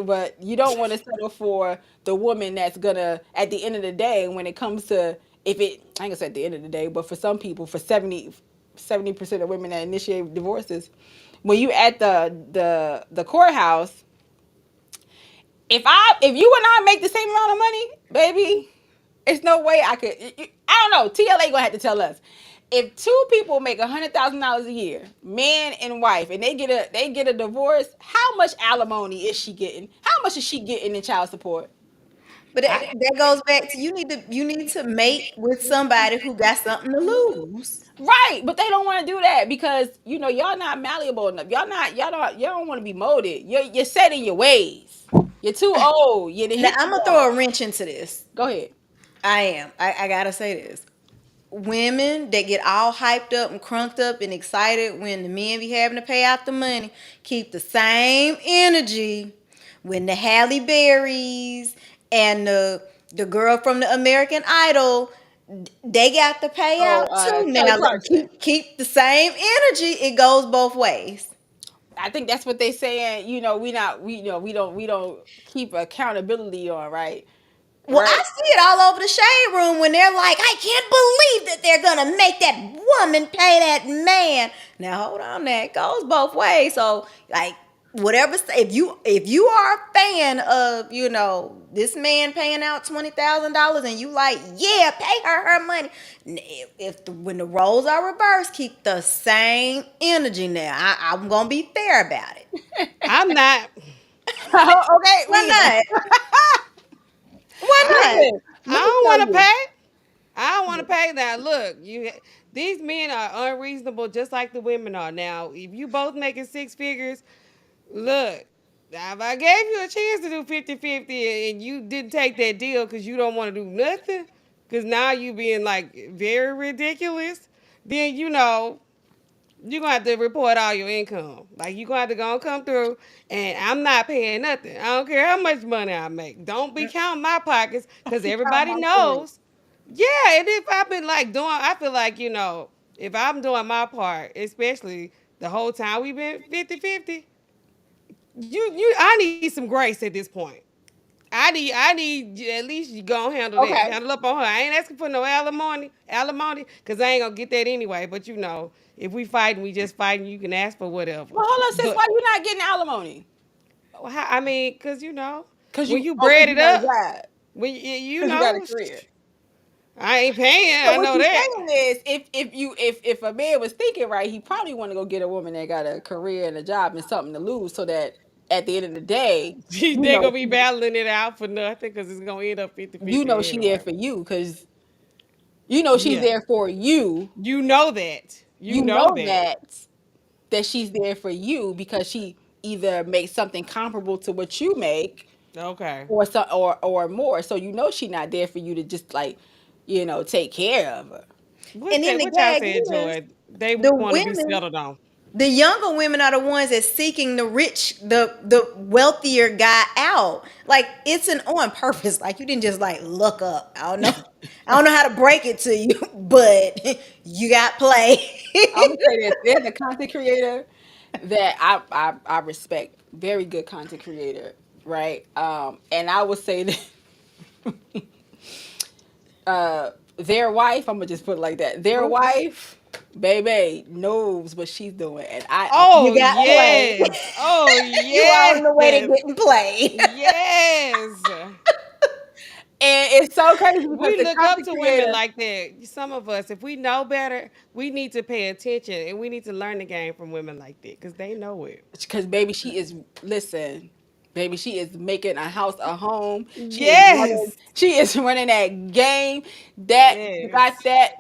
but you don't want to settle for the woman that's gonna, at the end of the day, when it comes to, if it, I ain't gonna say at the end of the day, but for some people, for 70% of women that initiate divorces, when you at the courthouse, if you and I make the same amount of money, baby, it's no way I could. I don't know. TLA gonna have to tell us. If two people make $100,000 a year, man and wife, and they get a divorce, how much alimony is she getting? How much is she getting in child support? But that goes back to you need to mate with somebody who got something to lose. Right, but they don't want to do that because y'all not malleable enough. Y'all don't want to be molded. You're set in your ways. You're too old. You done Now hit the I'm gonna throw wall. a wrench into this. Go ahead. I am. I gotta say this. Women that get all hyped up and crunked up and excited when the men be having to pay out the money, keep the same energy when the Halle Berrys and the girl from the American Idol, they got to pay Oh, out too. Kelly Now Clarkson. keep the same energy. It goes both ways. I think that's what they saying. We not we don't keep accountability on, right, Well, right. I see it all over the shade room when they're like, I can't believe that they're gonna make that woman pay that man. Now hold on, that goes both ways. So like whatever, if you are a fan of this man paying out $20,000 and you like, yeah, pay her money. When the roles are reversed, keep the same energy. Now I'm gonna be fair about it. I'm not. Okay, Why not? Why not? listen. I Let me don't tell want to you. pay. I don't want to pay that. Look, these men are unreasonable, just like the women are. Now, if you both making six figures, look, now if I gave you a chance to do 50-50 and you didn't take that deal because you don't want to do nothing, because now you being like very ridiculous, then you're gonna have to report all your income. Like you're gonna have to go and come through, and I'm not paying nothing. I don't care how much money I make. Don't be counting my pockets because Out everybody my food. knows. Yeah, and if I've been like doing, I feel like if I'm doing my part, especially the whole time we've been 50-50, I need some grace at this point. I need at least you go and handle that. Okay. Handle up on her. I ain't asking for no alimony, because I ain't gonna get that anyway. But if we fighting, we just fighting. You can ask for whatever. Well, hold on, sis. But Why you not getting alimony? I mean, because Cause when you, you oh, cause bread you it got a up, job. when you Cause you got a know, career. I ain't paying. So I what know you that. saying is, if a man was thinking right, he probably want to go get a woman that got a career and a job and something to lose, so that at the end of the day, you They know gonna be she, battling it out for nothing because it's gonna end up 50 you 50 know she there anyway. for you, cause she's Yeah, there for you. you know that. You You know know that. that she's there for you because she either makes something comparable to what you make, Okay. or more. So she not there for you to just like, take care of her. And then the What y'all gag said, is, Joy? They the want to be women, settled on. the younger women are the ones that's seeking the wealthier guy out. Like it's an on purpose. Like you didn't just like look up. I don't know how to break it to you, but you got play. I'm gonna say this: there's a content creator that I respect, very good content creator. right? And I would say that their wife, I'm gonna just put it like that. Their wife, baby, knows what she's doing, and You Oh got played. yes. Oh You are on yes. the way to getting played. Yes. and it's so crazy because We the look up content to women creator, like that. Some of us, if we know better, we need to pay attention and we need to learn the game from women like that because they know it. because baby, she is listen. Baby, she is making a house a home. Yes. She is running that game. That Yes.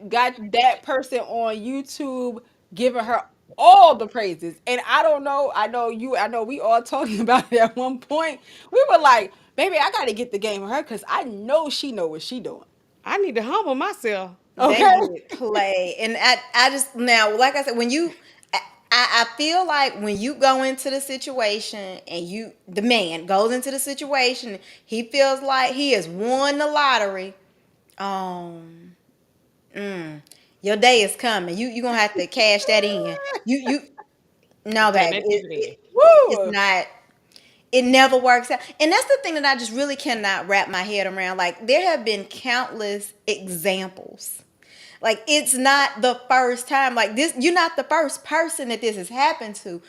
got that person on YouTube giving her all the praises. And I don't know. I know we all talking about it at one point. We were like, baby, I got to get the game of her because I know she know what she doing. I need to humble myself. They Okay. get play, and I just now, like I said, when you, I feel like when you go into the situation and the man goes into the situation, he feels like he has won the lottery. Um, mm, your day is coming. You gonna have to cash that in. You no, Turn baby, that TV in. it's Woo. not. It never works out. And that's the thing that I just really cannot wrap my head around. Like, there have been countless examples. Like, it's not the first time. Like, this, you're not the first person that this has happened to.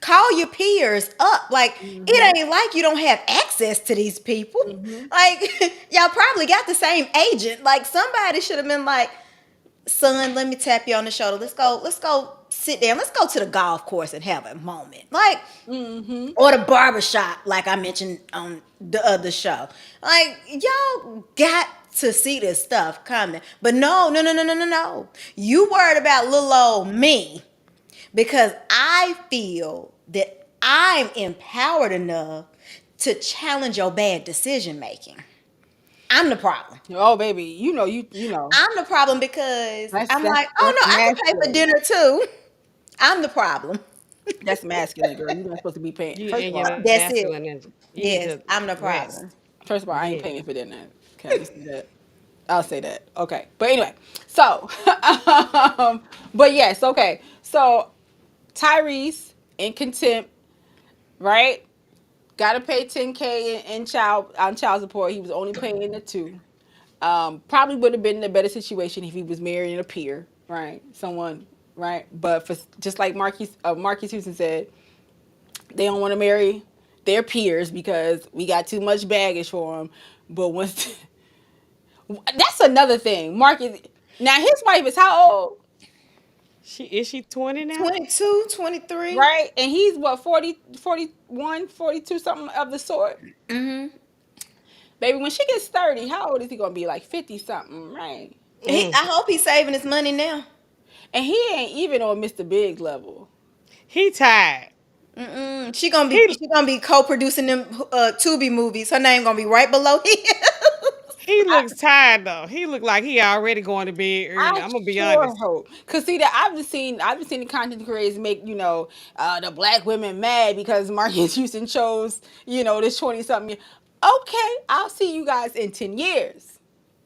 Call your peers up. Like, Hmm. it ain't like you don't have access to these people. Hmm. Like, y'all probably got the same agent. Like, somebody should have been like, son, let me tap you on the shoulder. Let's go sit down. Let's go to the golf course and have a moment. Like, Hmm. or the barbershop, like I mentioned on the other show. Like, y'all got to see this stuff coming. But no, no, no, no, no, no, no. You worried about little old me because I feel that I'm empowered enough to challenge your bad decision making. I'm the problem. Oh, baby, you know I'm the problem because that's I'm like, oh that's no, I can pay for masculine. dinner too. I'm the problem. That's masculine, girl. You're not supposed to be paying. You First in of all, your That's masculine it. energy. You need to Yes, I'm the rest. problem. I ain't Yes. paying for dinner. Can you see that? I'll say that. Okay. But anyway, so, but yes, okay. So Tyrese in contempt, right? Got to pay 10K in child support. He was only paying the two. Probably would have been in a better situation if he was marrying a peer, right? Someone, right? But for just like Marquis Houston said, they don't want to marry their peers because we got too much baggage for them. But once that's another thing, Marcus. Now his wife is how old, Is she 20 now? 22, 23. right? And he's what 40, 41, 42, something of the sort. Mm-hmm. Baby, when she gets 30, how old is he gonna be? Like 50 something, right? Mm. I hope he's saving his money now. And he ain't even on Mr. Big level. He tired. Mm-mm. He She gonna be co-producing them Tubi movies. Her name gonna be right below his. he looks tired though. He look like he already going to bed early. I I'm gonna be sure honest. hope. Cause see that I've been seeing the content creators make, the black women mad because Marcus Houston chose, this 20 something. Okay, I'll see you guys in 10 years.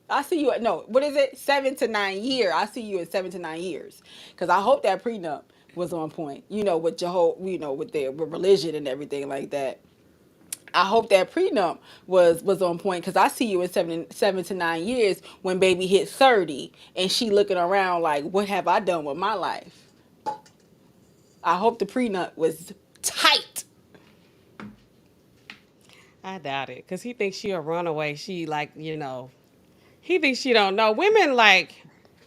I'll see you at no, what is it? 7 to 9 year. I'll see you in 7 to 9 years. Cause I hope that prenup was on point, with your whole, with religion and everything like that. I hope that prenup was on point because I see you in 7 to 9 years when baby hit 30 and she looking around like, what have I done with my life? I hope the prenup was tight. I doubt it because he thinks she a runaway. She like he thinks she don't know. Women like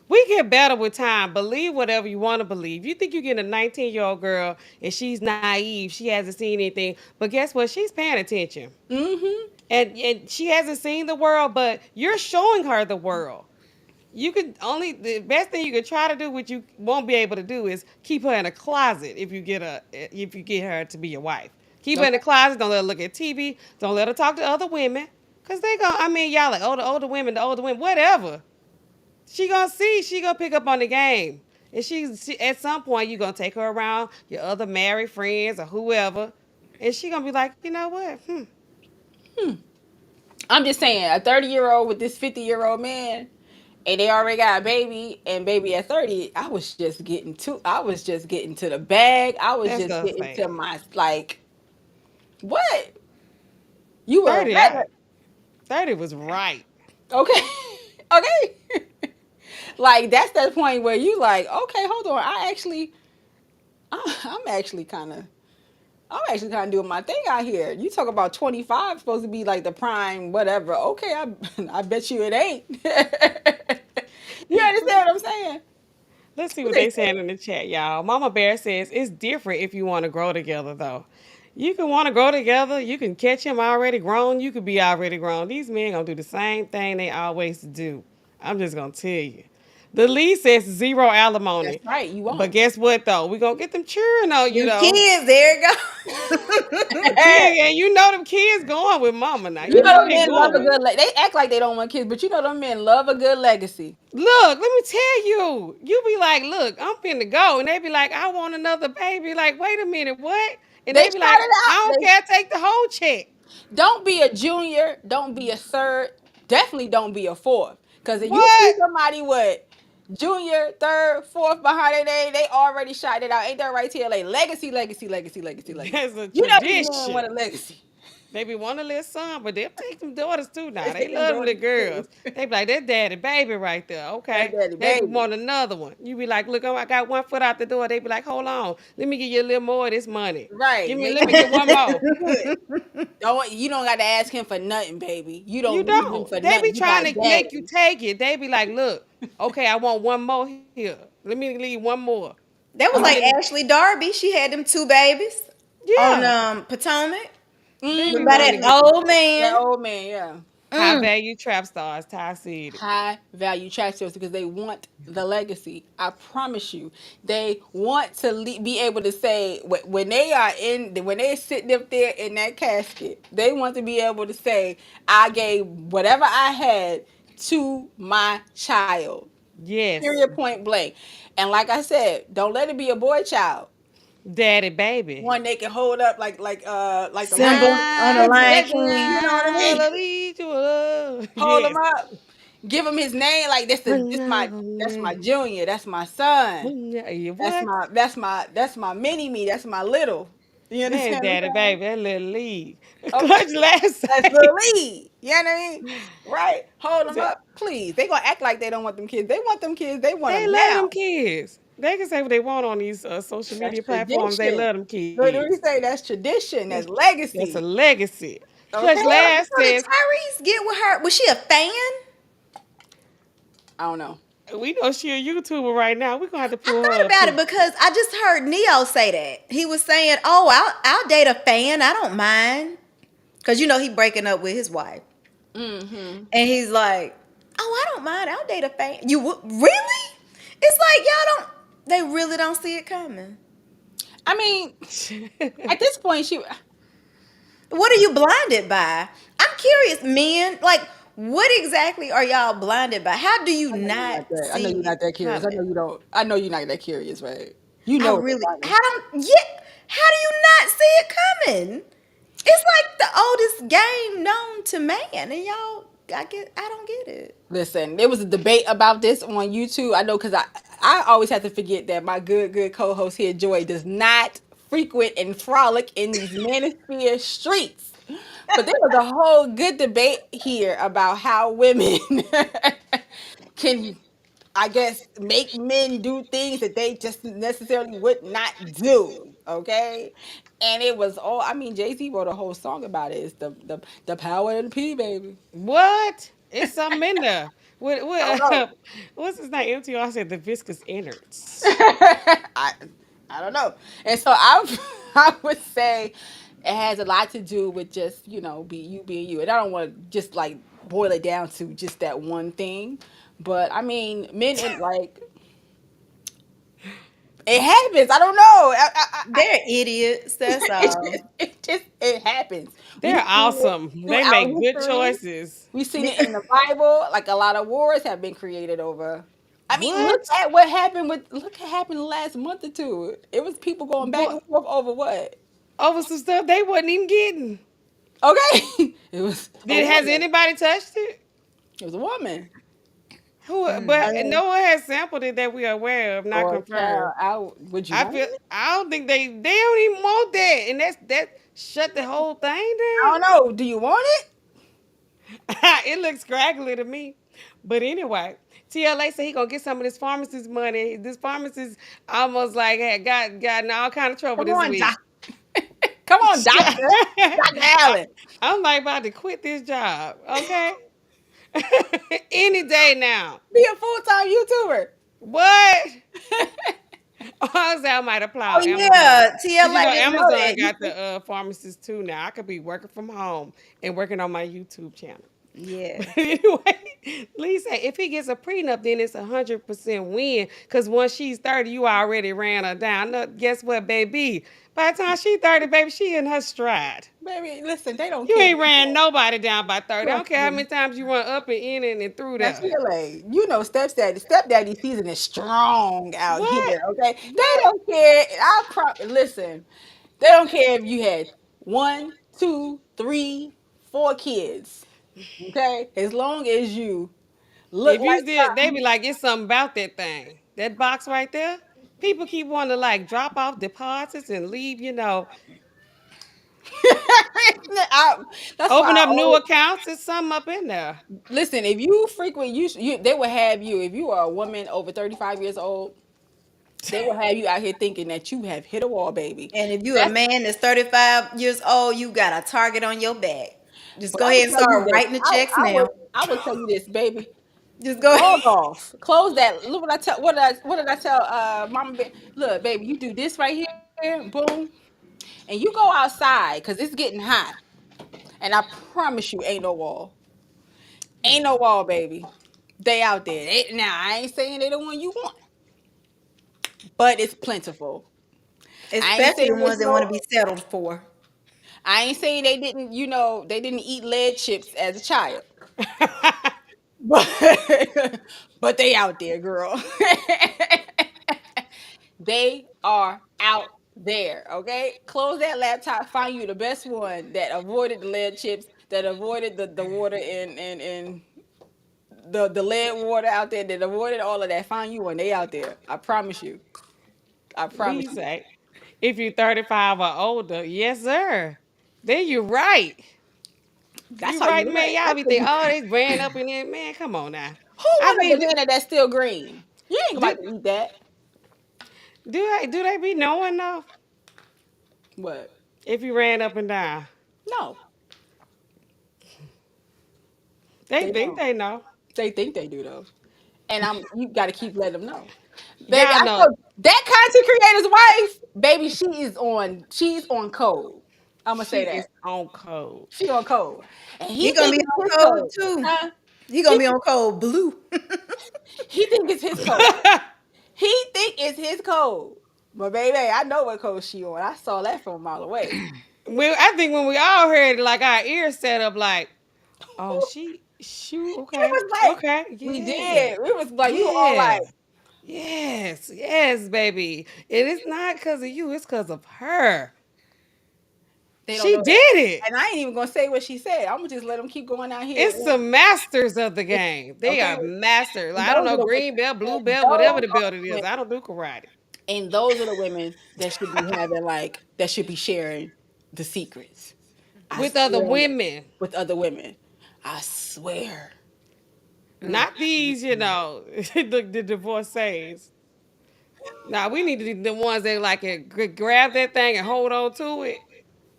we get better with time. Believe whatever you want to believe. You think you get a 19-year-old girl and she's naive. She hasn't seen anything, but guess what? She's paying attention. Mm-hmm. And she hasn't seen the world, but you're showing her the world. You could only the best thing you could try to do, which you won't be able to do, is keep her in a closet if you get her to be your wife. Keep her in the Okay. closet. Don't let her look at TV. Don't let her talk to other women, cause they gonna. I mean, y'all like the older women, whatever. She gonna see. She gonna pick up on the game, and she at some point you gonna take her around your other married friends or whoever, and she gonna be like, you know what? I'm just saying, a 30-year-old with this 50-year-old man, and they already got a baby, and baby at 30, I was just getting to the bag. I was That's just the getting to thing. my, like, what? You were 30, rather 30 was right. okay. Okay. Like that's that point where you like, okay, hold on. I'm actually kind of I'm actually kind of doing my thing out here. You talk about 25 supposed to be like the prime whatever. Okay, I bet you it ain't. You understand what I'm saying? Let's see What what they they say? saying in the chat, y'all. Mama Bear says it's different if you want to grow together, though. You can want to grow together. You can catch him already grown. You could be already grown. These men gonna do the same thing they always do. I'm just gonna tell you. The lead says zero That's alimony. right. You But won't. guess what though? We gonna get them cheering on you Them though. kids, there you go. The kid, and you know them kids going with mama now. You You know know them they men love going a with. good. They act like they don't want kids, but you know them men love a good legacy. Look, let me tell you. You be like, look, I'm finna go. And they be like, I want another baby. Like, wait a minute, what? And They they be like, tried it I out. don't care, take the whole check. Don't be a junior. Don't be a third. Definitely don't be a fourth. Because if you see What? somebody with junior, third, fourth behind their name, they already shot it out. Ain't that right, TLA? Legacy, legacy, legacy, legacy, legacy. That's a You know these men tradition. want a legacy. They be want a little son, but they'll take them daughters too They now. They take them love them daughters little too. girls. They be like, that daddy baby right there. That Okay. daddy They be baby. want another one. You be like, look, I got one foot out the door. They be like, hold on. Let me give you a little more of this money. Right. Let me get one more. Make good. Don't you don't got to ask him for nothing, baby. You You don't need him don't. for They be nothing. You got trying to make you daddy. take it. They be like, look, okay, I want one more here. Let me leave one more. That I'm was gonna like get Ashley Darby. She had them two babies on yeah. Potomac They with be by Hmm. wanting that to get old That man. old man, yeah. high Mm. value trap stars. Ty said it. High value track stars because they want the legacy. I promise you, they want to be able to say when they are in when they're sitting up there in that casket, they want to be able to say, "I gave whatever I had to my child." Yes. Period. Point blank. And like I said, don't let it be a boy child. Daddy baby. One they can hold up like the Simba Lion on the I Lion just King. You know what I mean? wanna be your Hold him yes. up. Give him his name like that's my junior. That's my son. That's What? my mini me. That's my little. You Man, understand what I'm daddy saying? baby, that little league. Okay. Clutch last That's say. the lead. You know what I mean? Right? Hold them up, please. They gonna act like they don't want them kids. They want them kids. They want They them love now. them kids. They can say what they want on these social That's media platforms. They tradition. love them What do kids. we say? That's tradition. That's That's that's a legacy. legacy. Clutch Okay. Last So did says, Tyrese get with her? Was she a fan? I don't know. we know she a YouTuber right now. We're gonna have to I pull thought her up about it too. because I just heard Neo say that. He was saying, "Oh, I'll date a fan. I don't mind." Cause he breaking up with his wife, Mm-hmm. and he's like, "Oh, I don't mind. I'll date a fan." You really? It's like y'all don't. They really don't see it coming. I mean, at this point, What are you blinded by? I'm curious, men. Like, what exactly are y'all blinded by? How do you I know you're not not that. I know see you're it not that curious. I coming? know you don't. I know you're not that curious, right? You I know it's really, coming. how don't, yeah, how do you not see it coming? It's like the oldest game known to man, and y'all, I don't get it. Listen, there was a debate about this on YouTube. I know because I always have to forget that my good co-host here, Joy, does not frequent and frolic in these manosphere streets. But there was a whole good debate here about how women can, I guess, make men do things that they just necessarily would not do. Okay. And it was all, I mean, Jay-Z wrote a whole song about it. It's the power of the P, baby. What? It's something in there. I don't know. What's his name? MTR said the viscous innards. I I don't know. And so I I would say it has a lot to do with just, be you being you. And I don't want to just like boil it down to just that one thing. But I mean, men in like it happens. I don't know. They're idiots. That's all. It happens. They're We've seen it awesome. They throughout make good history. choices. We've seen it in the Bible. Like a lot of wars have been created over. I mean, look What? at what happened look what happened the last month or two. It was people going back and What? forth over what? Over some stuff they wasn't even getting. Okay. It was a Did has woman. anybody touched it? It was a woman. Who? I But mean, no one has sampled it that we are aware of, not or confirmed. child, would you I want feel it? I don't think they don't even want that, and that's that. shut the whole thing I don't know. Do you want it? down? It looks scraggly to me. But anyway, TLA said he gonna get some of this pharmacist money. This pharmacist almost like had got in all kind of trouble Come this on, week. doc. Come on, doctor. Dr. Allen. I'm like about to quit this job. Okay. Any day now. Be a full-time YouTuber. What? Honestly, I might apply Oh on Amazon. yeah, Cause TLA didn't know Amazon that. got the pharmacist too now. I could be working from home and working on my YouTube channel. But Yeah. anyway, Lisa, if he gets a prenup, then it's 100% win. Cause once she's 30, you already ran her down. No, guess what, baby? By the time she 30, baby, she in her stride. Baby, listen, they don't You care. ain't ran nobody down by 30. I don't Trust care how me. many times you run up and in and through Now, there. TLA, you know stepdaddy season is strong out What? here, okay? They What? don't care. Listen, they don't care if you had one, two, three, four kids, okay? As long as you look If you like did, they be like, it's something about that thing. That box right there. People keep wanting to like drop off deposits and leave, I, that's why open I up new always accounts. There's something up in there. listen. If you frequent, they will have you. If you are a woman over 35 years old, they will have you out here thinking that you have hit a wall, baby. And if you a That's man that's 35 years old, you got a target on your back. Just but go I would ahead and tell you start this. writing the checks I would now. tell you this, baby. Just go Log ahead. off. Close that. Look what I tell. What did I tell? Mama. Look, baby. You do this right here. Boom. And you go outside because it's getting hot. And I promise you, ain't no wall. Ain't no wall, baby. They out there. Now I ain't saying they the one you want, but it's plentiful. I ain't Especially saying the it's ones that want no. to be settled for. I ain't saying they didn't. They didn't eat lead chips as a child, but but they out there, girl. They are out there. Okay, close that laptop. Find you the best one that avoided the lead chips, that avoided the water and the lead water out there, that avoided all of that. Find you one. They out there. I promise you. I promise you. Lisa, if you're 35 or older, yes, sir. Then you're right. That's You how you right, man. learn. Y'all That's be how thinking, you. oh, they ran up in there. Man, come on now. Who I want a mean, banana that's still green? You ain't do, about to eat that. do they be knowing though? What? If you ran up and down, No, they they think don't. they know. They think they do though, and you got to keep letting them know, baby. Y'all I know told that content creator's wife, baby. She's on code. I'm gonna say she that is on code. she on code, and he He gonna think be it's his on code code, too. huh? He gonna He be on code blue. he think it's his code. He think it's his code. But baby, I know what code she on. I saw that from a mile away. I think when we all heard it, like our ears set up, like, oh, It okay, was like okay, we yeah, did. It was like we were all yeah, like, yes, yes, baby. It is not because of you; it's because of her. they don't She know that. did it. And I ain't even gonna say what she said. I'm gonna just let them keep going out here. It's some masters of the game. They Okay. are masters. And Like, I don't those know, are the women. green belt, blue And belt, whatever those the are belt it the is. women. I don't do karate. And those are the women that should be having like that should be sharing the secrets. I With other swear on it. women, With other women. I swear. not these, the divorcees. Now we need to be the ones that like can grab that thing and hold on to it.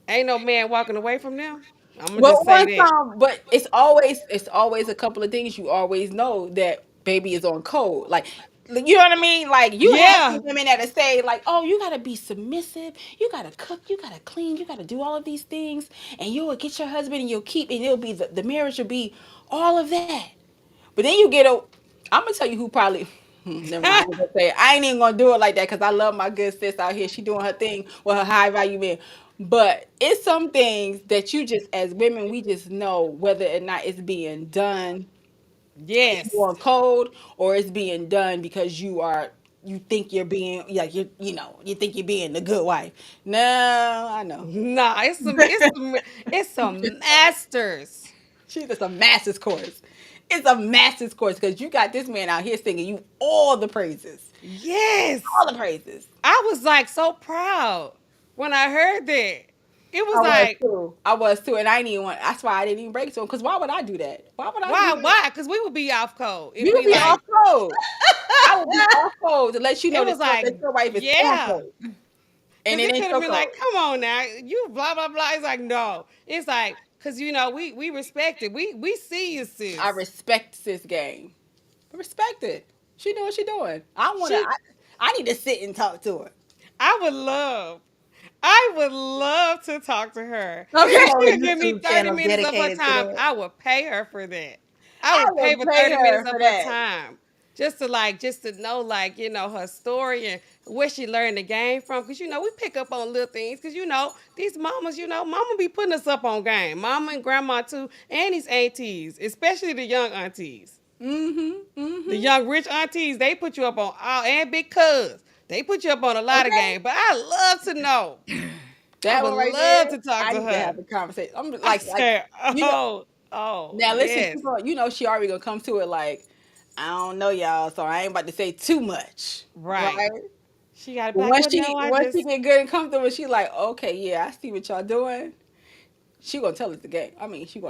Ain't no man walking away from them. I'm gonna Well, just say on that. some, but it's always a couple of things you always know that baby is on code. Like you know what I mean? Like you have Yeah, some women that say like, "Oh, you gotta be submissive. You gotta cook. You gotta clean. You gotta do all of these things, and you'll get your husband, and you'll keep, and it'll be the marriage will be all of that." But then you get a. I'm gonna tell you who probably. Never mind. I'm gonna say I ain't even gonna do it like that because I love my good sis out here. She doing her thing with her high value men. But it's some things that you just, as women, we just know whether or not it's being done you yes. on code or it's being done because you think you're being like you think you're being the good wife. No, I know. Nah, it's some masters. She's just a master's course. It's a master's course because you got this man out here singing you all the praises. Yes. All the praises. I was like so proud when I heard that. It was I was like, too. I was too, and I didn't even want. That's why I didn't even break it to him. Because why would I do that? Why would I do why, that? why? Because we would be off code if We would we be off like. code. I would be off code to let you know It was like, that your wife is on yeah. code, and Because it it ain't could have your been like, code. come on now, you blah blah blah. It's like, no. It's like, because we respect it. We see you, I sis. respect sis game. I respect it. She doing what she doing. I wanna. She I need to sit and talk to her. I would love I would love to talk to her. It's a If Okay. whole she could give me YouTube 30 channel minutes of her dedicated to time, that. I would pay her for that. I I would pay will for pay 30 her minutes for of her that. time. Just to know like, her story and where she learned the game from. Cause we pick up on little things. Cause these mamas, mama be putting us up on game. Mama and grandma too, and these aunties, especially the young aunties. Mm-hmm. The Mm-hmm. young rich aunties, they put you up on all and big cuz. They put you up on a lot of Okay. game. But I love to know. I That would one right there. love to talk I to need to her. have a conversation. I'm I like said, you know. Now listen, yes. she already gonna come to it like, I don't know y'all, so I ain't about to say too much, Right. right? She got to be But like, well, no, I once she just, get good and comfortable, she like, okay, yeah, I see what y'all doing. She gonna tell us the game. I mean, she's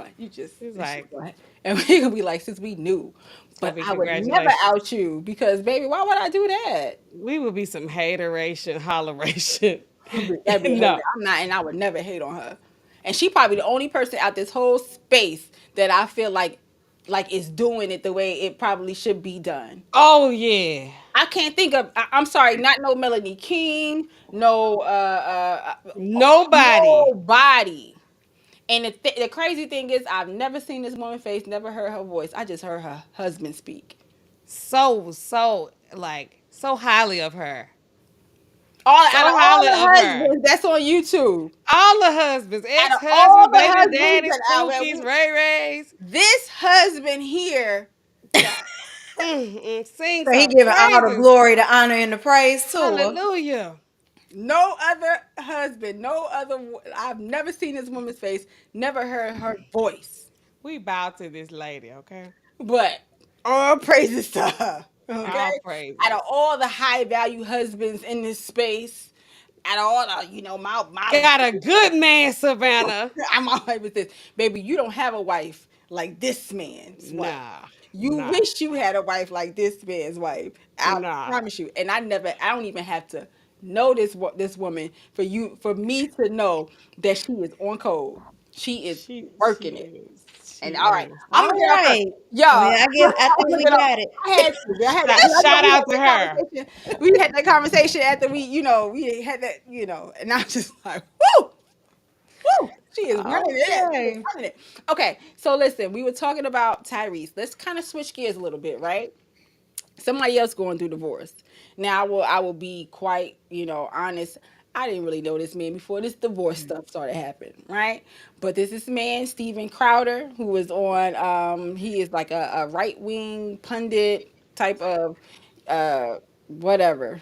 she like, gonna, and we gonna be like, since we knew, it's going but to be I would never congratulations. out you because baby, why would I do that? We would be some hateration, holleration. That'd be hating. No. I'm not, and I would never hate on her. And she probably the only person out this whole space that I feel like is doing it the way it probably should be done. Oh, yeah. I can't think of. I'm sorry, not no Melanie King, no Nobody. nobody. And the crazy thing is, I've never seen this woman's face, never heard her voice. I just heard her husband speak. So highly of her. All out of So all highly the of her. husbands that's on YouTube, All the husbands, out of all ex-husband, the baby husbands daddies, that Pookies, Ray Rays, this husband here, sing So he some giving all the praises. glory, the honor, and the praise to her. Hallelujah. no other husband, no other. I've never seen this woman's face, never heard her voice. We bow to this lady, okay? But all praises to her. Okay. All Out of praises. all the high value husbands in this space, out of all the, my Got a good man, Savannah. I'm always with this. Baby, you don't have a wife like this man's wife. Nah, You nah, wish you had a wife like this man's wife. I nah. promise you. And I don't even have to know this woman for me to know that she is on code. She is She working it. is. And She all right, is. I'm All gonna get off her. right. Y'all, I mean, I I'm think gonna we get off. got it. I had to. I had to. I know Shout we out had to that her. conversation. We had that conversation after we had that, and I'm just like, whoo, whoo. She is running it. She is Okay. running it. Okay, so listen, we were talking about Tyrese. Let's kind of switch gears a little bit, right? Somebody else going through divorce. Now I will be quite, honest. I didn't really know this man before this divorce stuff started happening, right? But this man, Steven Crowder, who was on he is like a right wing pundit type of whatever.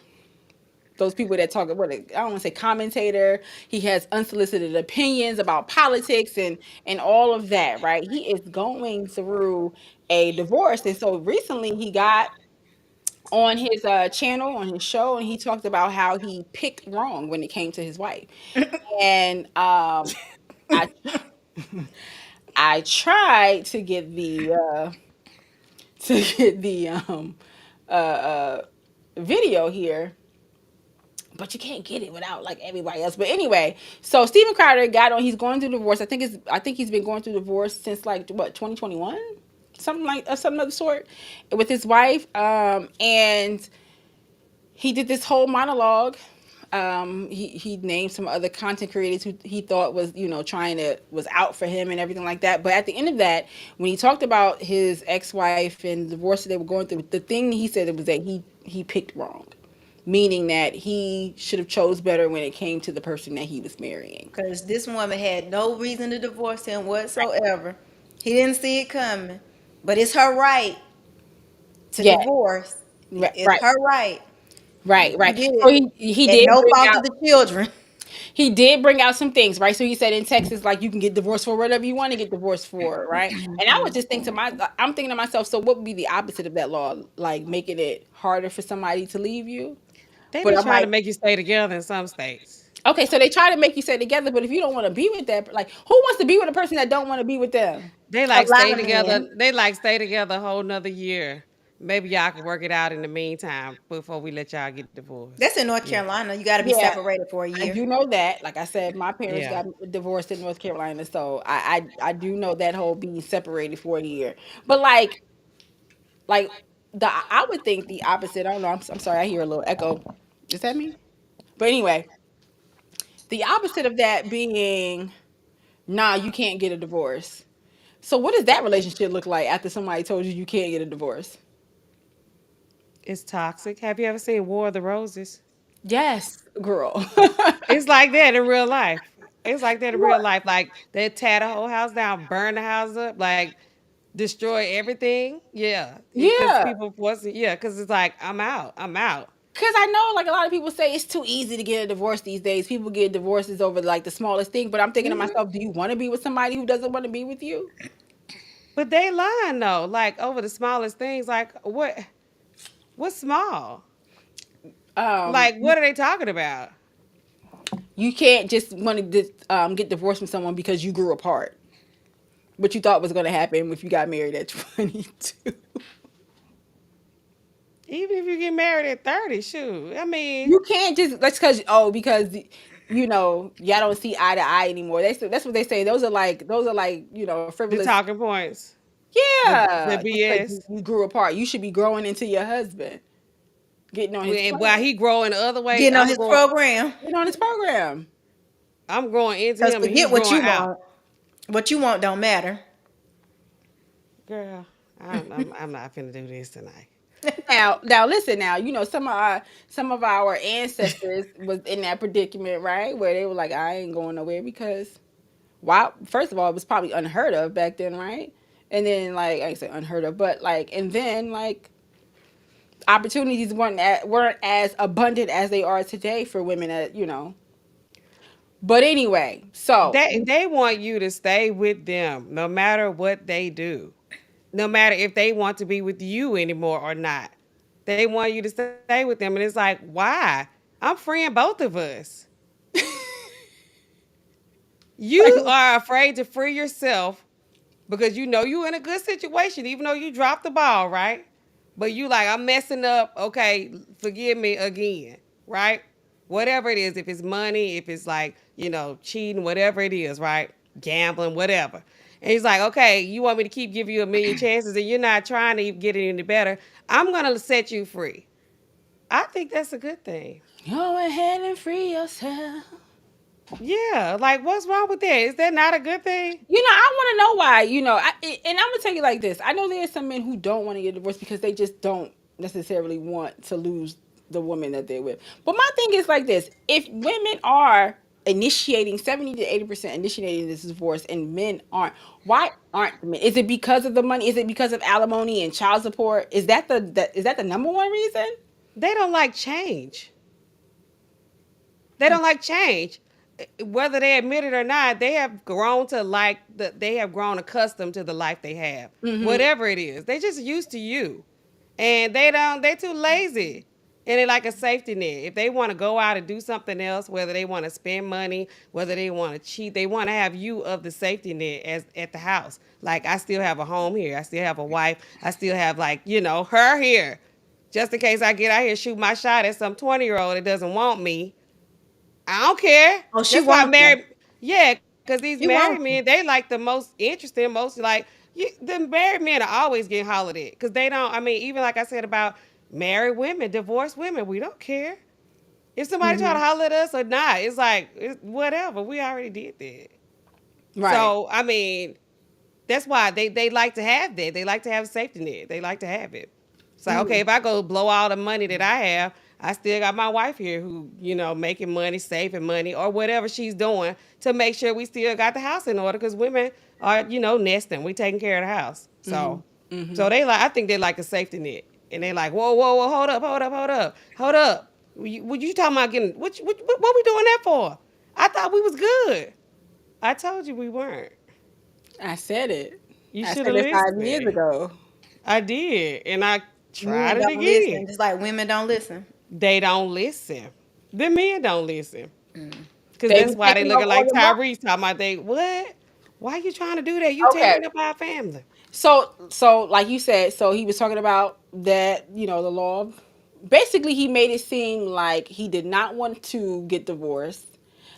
Those people that talk, I don't want to say commentator. He has unsolicited opinions about politics and all of that, right? He is going through a divorce, and so recently he got on his channel, on his show, and he talked about how he picked wrong when it came to his wife. And I I tried to get the uh, uh, video here, but you can't get it without like everybody else. But anyway, so Steven Crowder got on. He's going through divorce. I think he's been going through divorce since like what 2021, something like something of the sort, with his wife. And he did this whole monologue. He named some other content creators who he thought was was out for him and everything like that. But at the end of that, when he talked about his ex-wife and the divorce that they were going through, the thing he said was that he picked wrong, meaning that he should have chose better when it came to the person that he was marrying. Because this woman had no reason to divorce him whatsoever. He didn't see it coming. But it's her right to Yeah, divorce. right, It's right, her right. right, She right. did So it. he At did no bring fault out of the children. he did bring out some things, right? So he said in Texas, like you can get divorced for whatever you want to get divorced for, right? And I would just I'm thinking to myself, so what would be the opposite of that law? Like making it harder for somebody to leave you? They But be I'm trying like, to make you stay together in some states. Okay, so they try to make you stay together, but if you don't want to be with that, like, who wants to be with a person that don't want to be with them? They A like lot stay of together. men. They like stay together a whole nother year. Maybe y'all can work it out in the meantime before we let y'all get divorced. That's in North Yeah. Carolina. You got to be Yeah, separated for a I year. do know that. Like I said, my parents Yeah. got divorced in North Carolina, so I do know that whole being separated for a year. But like I would think the opposite. I don't know. I'm sorry. I hear a little echo. Is that me? But anyway, the opposite of that being, nah, you can't get a divorce. So what does that relationship look like after somebody told you you can't get a divorce? It's toxic. Have you ever seen War of the Roses? Yes, girl. It's like that in real life. It's like that in real What? life. Like they tear the whole house down, burn the house up, like destroy everything. Yeah, because Yeah. people force it. Yeah, because it's like I'm out. I'm out. Cause I know like a lot of people say it's too easy to get a divorce these days. People get divorces over like the smallest thing. But I'm thinking to Hmm. myself, do you want to be with somebody who doesn't want to be with you? But they lying though, like over the smallest things. Like what? What's small? Like You, what are they talking about? you can't just want to get divorced from someone because you grew apart. What you thought was going to happen if you got married at 22. Even if you get married at 30, shoot. I mean, You can't just that's because y'all don't see eye to eye anymore. That's what they say. Those are like the frivolous. talking points, the Yeah, just because you, BS. you grew apart, you should be growing into your husband, getting on his And while program, he growing the other way, Getting on his program. getting on his program. I'm growing into Because him and he's forget what growing you out. want. What you want don't matter. Girl, I'm not finna do this tonight. Now, listen. Now, some of our ancestors was in that predicament, right? Where they were like, I ain't going nowhere because why? First of all, it was probably unheard of back then, right? And then, like I say, unheard of, but like, and then like opportunities weren't as abundant as they are today for women. But anyway, so They want you to stay with them no matter what they do. No matter if they want to be with you anymore or not. They want you to stay with them. And it's like, why? I'm freeing both of us. You are afraid to free yourself because you know you in a good situation, even though you dropped the ball, right? But you like, I'm messing up. Okay, forgive me again, right? Whatever it is, if it's money, if it's like, cheating, whatever it is, right? Gambling, whatever. And he's like, okay, you want me to keep giving you a million chances and you're not trying to get it any better. I'm going to set you free. I think that's a good thing. go ahead and free yourself. Yeah, like what's wrong with that? Is that not a good thing? I want to know why. And I'm gonna tell you like this. I know there's some men who don't want to get divorced because they just don't necessarily want to lose the woman that they're with. But my thing is like this: if women are initiating 70 to 80% initiating this divorce, and men aren't, why aren't men? Is it because of the money? Is it because of alimony and child support? Is that the number one reason? They don't like change. They don't like change. Whether they admit it or not, they have grown to they have grown accustomed to the life they have. Mm-hmm. Whatever it is. They just used to you. And they're too lazy. And they like a safety net. If they want to go out and do something else, whether they want to spend money, whether they want to cheat, they want to have you of the safety net as at the house. Like I still have a home here. I still have a wife. I still have her here. Just in case I get out here shoot my shot at some 20-year-old that doesn't want me. I don't care. Oh, she That's why wants you. married. Yeah, because these She married wants men, you. they like the most interesting, most like the married men are always getting hollered at because they don't. I mean, even like I said about married women, divorced women, we don't care if somebody try to Mm-hmm. holler at us or not. It's like whatever. We already did that. Right. So I mean, that's why they like to have that. They like to have a safety net. They like to have it. It's like, okay, Mm. if I go blow all the money that I have, I still got my wife here who, making money, saving money, or whatever she's doing to make sure we still got the house in order because women are, nesting. We taking care of the house. Mm-hmm. So Mm-hmm. I think they like a safety net. And they like, whoa, whoa, whoa, hold up, hold up, hold up, hold up. What you talking about getting, what we doing that for? I thought we was good. I told you we weren't. I said it. You I should said have it 5 years listened. ago. I did, and I tried Men it don't listen, again. just like women don't listen. They don't listen. The men don't listen. Because They that's be why they taking off looking all like your money. Tyrese talking about they what? Why you trying to do that? You Okay. tearing up our family. So like you said, so he was talking about that, the law. Basically, he made it seem like he did not want to get divorced.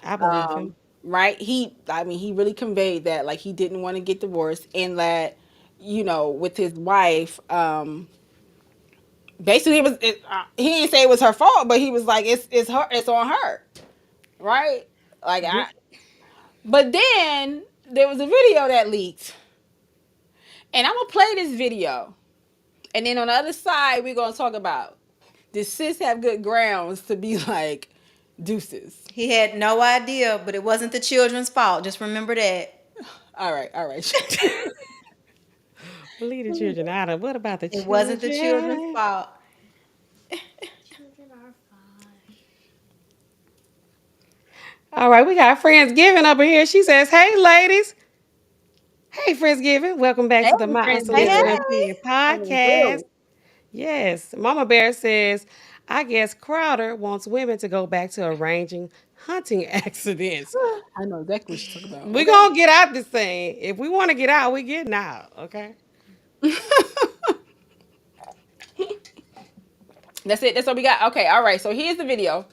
I believe him. Um, right? I mean, he really conveyed that, like, he didn't want to get divorced, and that, with his wife, basically he didn't say it was her fault, but he was like, it's on her, right? Like Yeah. but then there was a video that leaked, and I'm gonna play this video, and then on the other side we're gonna talk about, did sis have good grounds to be like deuces? He had no idea, but it wasn't the children's fault. Just remember that. All right, all right. Leave the children out of. What about the It wasn't the children's children? fault. All right, we got Friendsgiving up in here. She says, "Hey, ladies. Hey, Friendsgiving. Welcome back Hey, to the My Hey, Unsolicited Friendsgiving. Opinion hey. Coming podcast." through. Yes, Mama Bear says, "I guess Crowder wants women to go back to arranging hunting accidents." I know exactly what you're talking about. We Okay. gonna get out this thing. If we want to get out, we getting out. Okay. That's it. That's what we got. Okay. All right. So here's the video,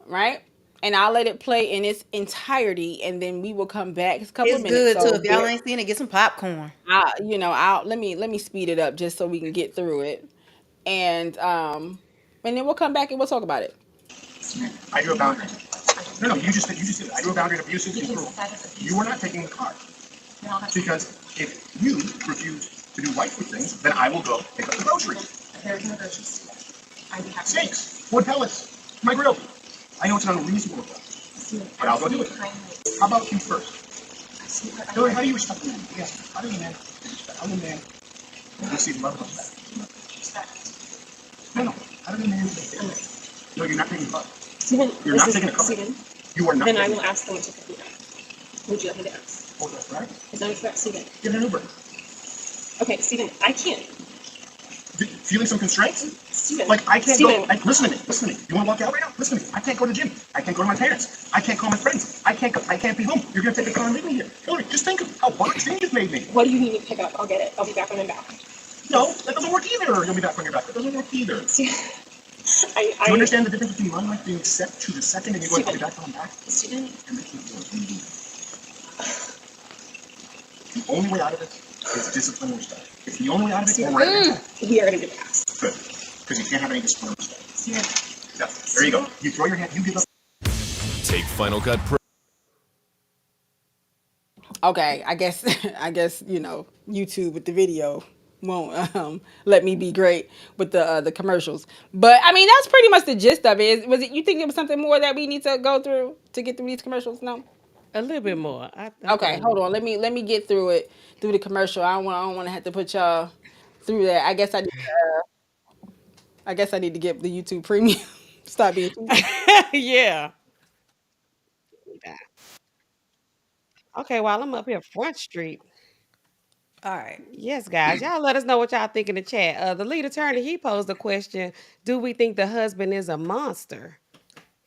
right? And I'll let it play in its entirety, and then we will come back. It's a couple of It's minutes, good too. so If y'all ain't seen it, get some popcorn. I'll let me speed it up just so we can get through it, and then we'll come back and we'll talk about it. I drew a boundary. No, no, you just did it. I drew a boundary of abusive and cruel. You are not taking the car. Because if you refuse to do wifely things, then I will go pick up the groceries. There's no grocery store. I would have Steaks, wood pellets, my grill. I know it's an unreasonable request, but I'll go do it. How about you first? Hillary, how do you respect a man? Yes, how do you, man? I'm a man. You'll see the love comes back. No, no, how do you man? No, you're not taking the car. Stephen, You're not taking a car. Stephen, You are not then I taking will ask them to pick me up. Would you like me to ask? Hold up, right? Is that correct, Stephen? Get an Uber. Okay, Stephen, I can't. Feeling some constraints? Stephen. Like, I can't Stephen. go, like, listen to me. You want to walk out right now? Listen to me. I can't go to the gym. I can't go to my parents. I can't call my friends. I can't be home. You're going to take the car and leave me here. Hillary, just think of how boxing you've made me. What do you need me to pick up? I'll get it. I'll be back when I'm back. No, that doesn't work either. You'll be back when you're back. That doesn't work either. Do I you understand the difference between my life being set to the second and you going, I'll be back when I'm back? Stephen, You're making it work. The only way out of it is discipline or study. It's the only way out of it. Or right we are going to get past. Good. Because you can't have any discipline or study. Stephen. Yeah, there you go. You throw your hand, you give up. Take Final Cut Pro. Okay, I guess YouTube with the video won't let me be great with the commercials. But I mean, that's pretty much the gist of it. Was it? You think there was something more that we need to go through to get through these commercials? No. A little bit more. I Okay, think. hold on. Let me get through the commercial. I don't want to have to put y'all through that. I guess I need to get the YouTube Premium. Stop being cheap. Yeah. Okay, while I'm up here Front Street. All right. Yes, guys, y'all let us know what y'all think in the chat. The lead attorney, he posed a question: do we think the husband is a monster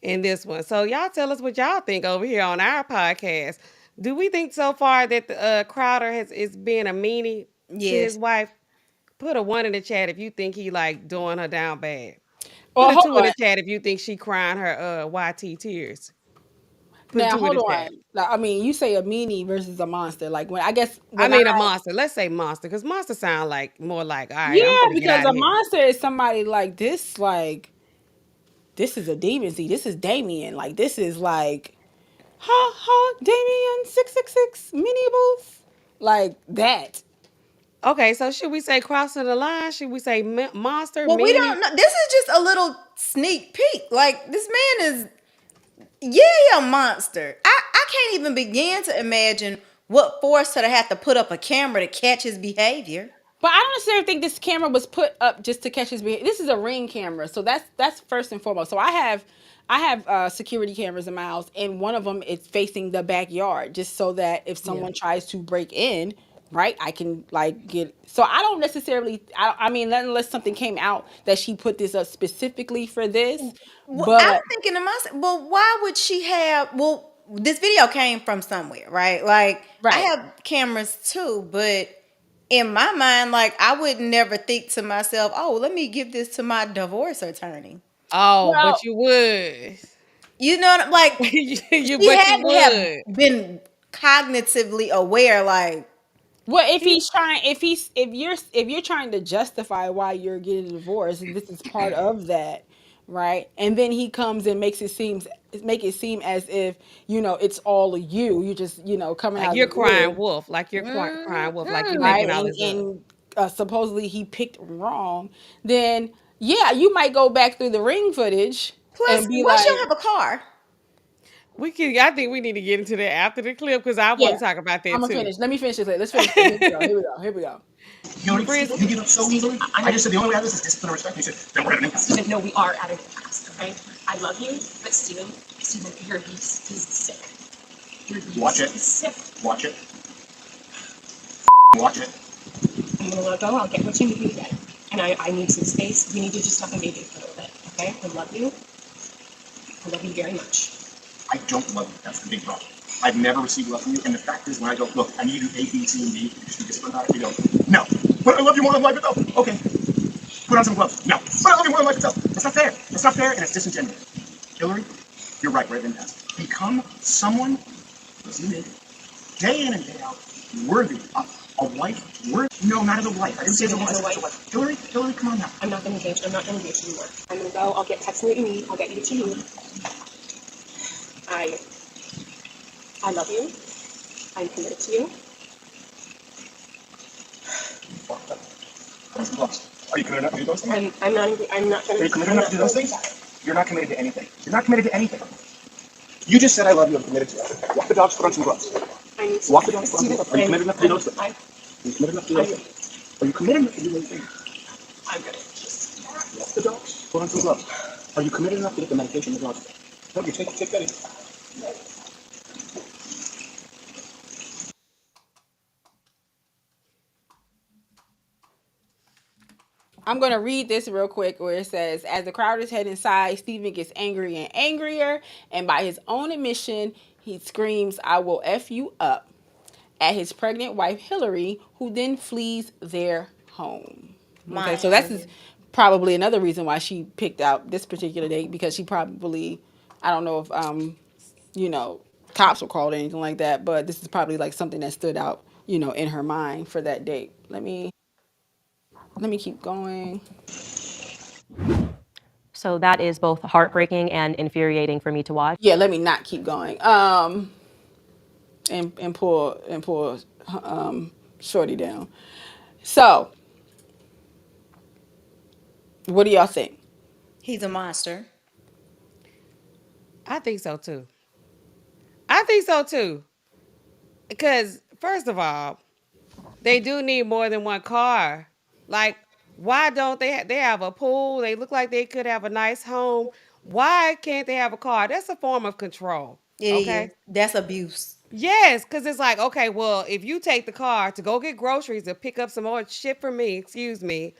in this one? So y'all tell us what y'all think over here on our podcast. Do we think so far that the Crowder is being a meanie to his Yes. wife? Put a 1 in the chat if you think he like doing her down bad. Put Well, a hold 2 in on. the chat if you think she crying her YT tears. Put a Now 2 in hold the chat. on. Like, I mean, you say a meanie versus a monster. Like when I guess I when I mean a monster. Let's say monster, because monster sound like more like, all right, I'm yeah, gonna get because out of a here. monster is somebody like this. Like this is a demon. See, this is Damien. Like this is like ha ha Damien 666 mini booth. Like that. Okay, so should we say crossing the line? Should we say monster, Well, we meanie? don't know. This is just a little sneak peek. Like this man is, yeah, he a monster. I can't even begin to imagine what forced her to have to put up a camera to catch his behavior. But I don't necessarily think this camera was put up just to catch his behavior. This is a ring camera, so that's first and foremost. So I have security cameras in my house, and one of them is facing the backyard, just so that if Yeah. someone tries to break in, right? I can like get, so I don't necessarily, I mean, unless something came out that she put this up specifically for this, Well, I'm but thinking to myself, well, why would she have? Well, this video came from somewhere, right? Like, I right. have cameras too, but in my mind, like, I would never think to myself, oh, let me give this to my divorce attorney. Oh, but Well, you would. You know, like, she But you had to have would. been cognitively aware, like, well, if He he's trying, if you're trying to justify why you're getting a divorce, and this is part of that, right? And then he comes and make it seem as if it's all of you. You just coming like out of you're the crying wood, wolf, like you're crying wolf, like you right? making all And this up. supposedly he picked wrong. Then yeah, you might go back through the ring footage plus, and be once you like, have a car, We can. I think we need to get into that after the clip because I want yeah, to talk about I'm that gonna too. finish. Let me finish this. Let's finish this. Here we go. Here we go. Here we go. Hillary, Friends, you give up so easily. I just said the only way out of this is discipline and respect. You said, then we're at an impasse. Steven, no, we are at an impasse, okay? I love you, but Steven, your yeast is sick. Your yeast Watch it. is sick. Watch it. Watch it. I'm gonna let it go. I'll get what you need to get. And I need some space. We need to just talk and baby for a little bit, okay? I love you. I love you very much. I don't love you. That's the big problem. I've never received love from you. And the fact is, when I go, look, I need you to do A, B, C, and D. You just be disciplined about it. You go, no. But I love you more than life itself. Okay. Put on some gloves. No. But I love you more than life itself. That's not fair. That's not fair, and it's disingenuous. Hillary, you're right. We're at an impasse. Become someone, as you did, day in and day out, worthy of a wife. No, not as a wife. I didn't say as a wife. As a wife. Hillary, come on now. I'm not gonna engage. I'm not gonna engage anymore. I'm gonna go. I'll get text me what you need. I'll get you what you need. I I love you. I'm committed to you. Are you committed enough to do those things? I'm not trying Are to. you committed enough to do those things? You're not committed to anything. You're not committed to anything. You just said I love you. I'm committed to it. Walk the dogs. Put on some gloves. I need to. Walk the dogs. Put on some gloves. Are you committed enough to do those things? I, Are you committed enough to do those things? Are you committed enough to do those things? I'm gonna just. Walk the dogs. Put on some gloves. Are you committed enough to get the medication the dogs take? No, you take that in. I'm gonna read this real quick where it says, as the crowd is heading inside, Steven gets angry and angrier, and by his own admission, he screams, "I will F you up," at his pregnant wife Hillary, who then flees their home. Okay, so that's mind. probably another reason why she picked out this particular date, because she probably, I don't know if you know, cops were called or anything like that, but this is probably like something that stood out, in her mind for that date. Let me keep going. So that is both heartbreaking and infuriating for me to watch. Yeah, let me not keep going. And pull Shorty down. So, what do y'all think? He's a monster. I think so too. I think so too. Because first of all, they do need more than one car. Like, why don't they have a pool? They look like they could have a nice home. Why can't they have a car? That's a form of control. It is. Okay. That's abuse. Yes, because it's like, okay, well, if you take the car to go get groceries or pick up some more shit for me, excuse me,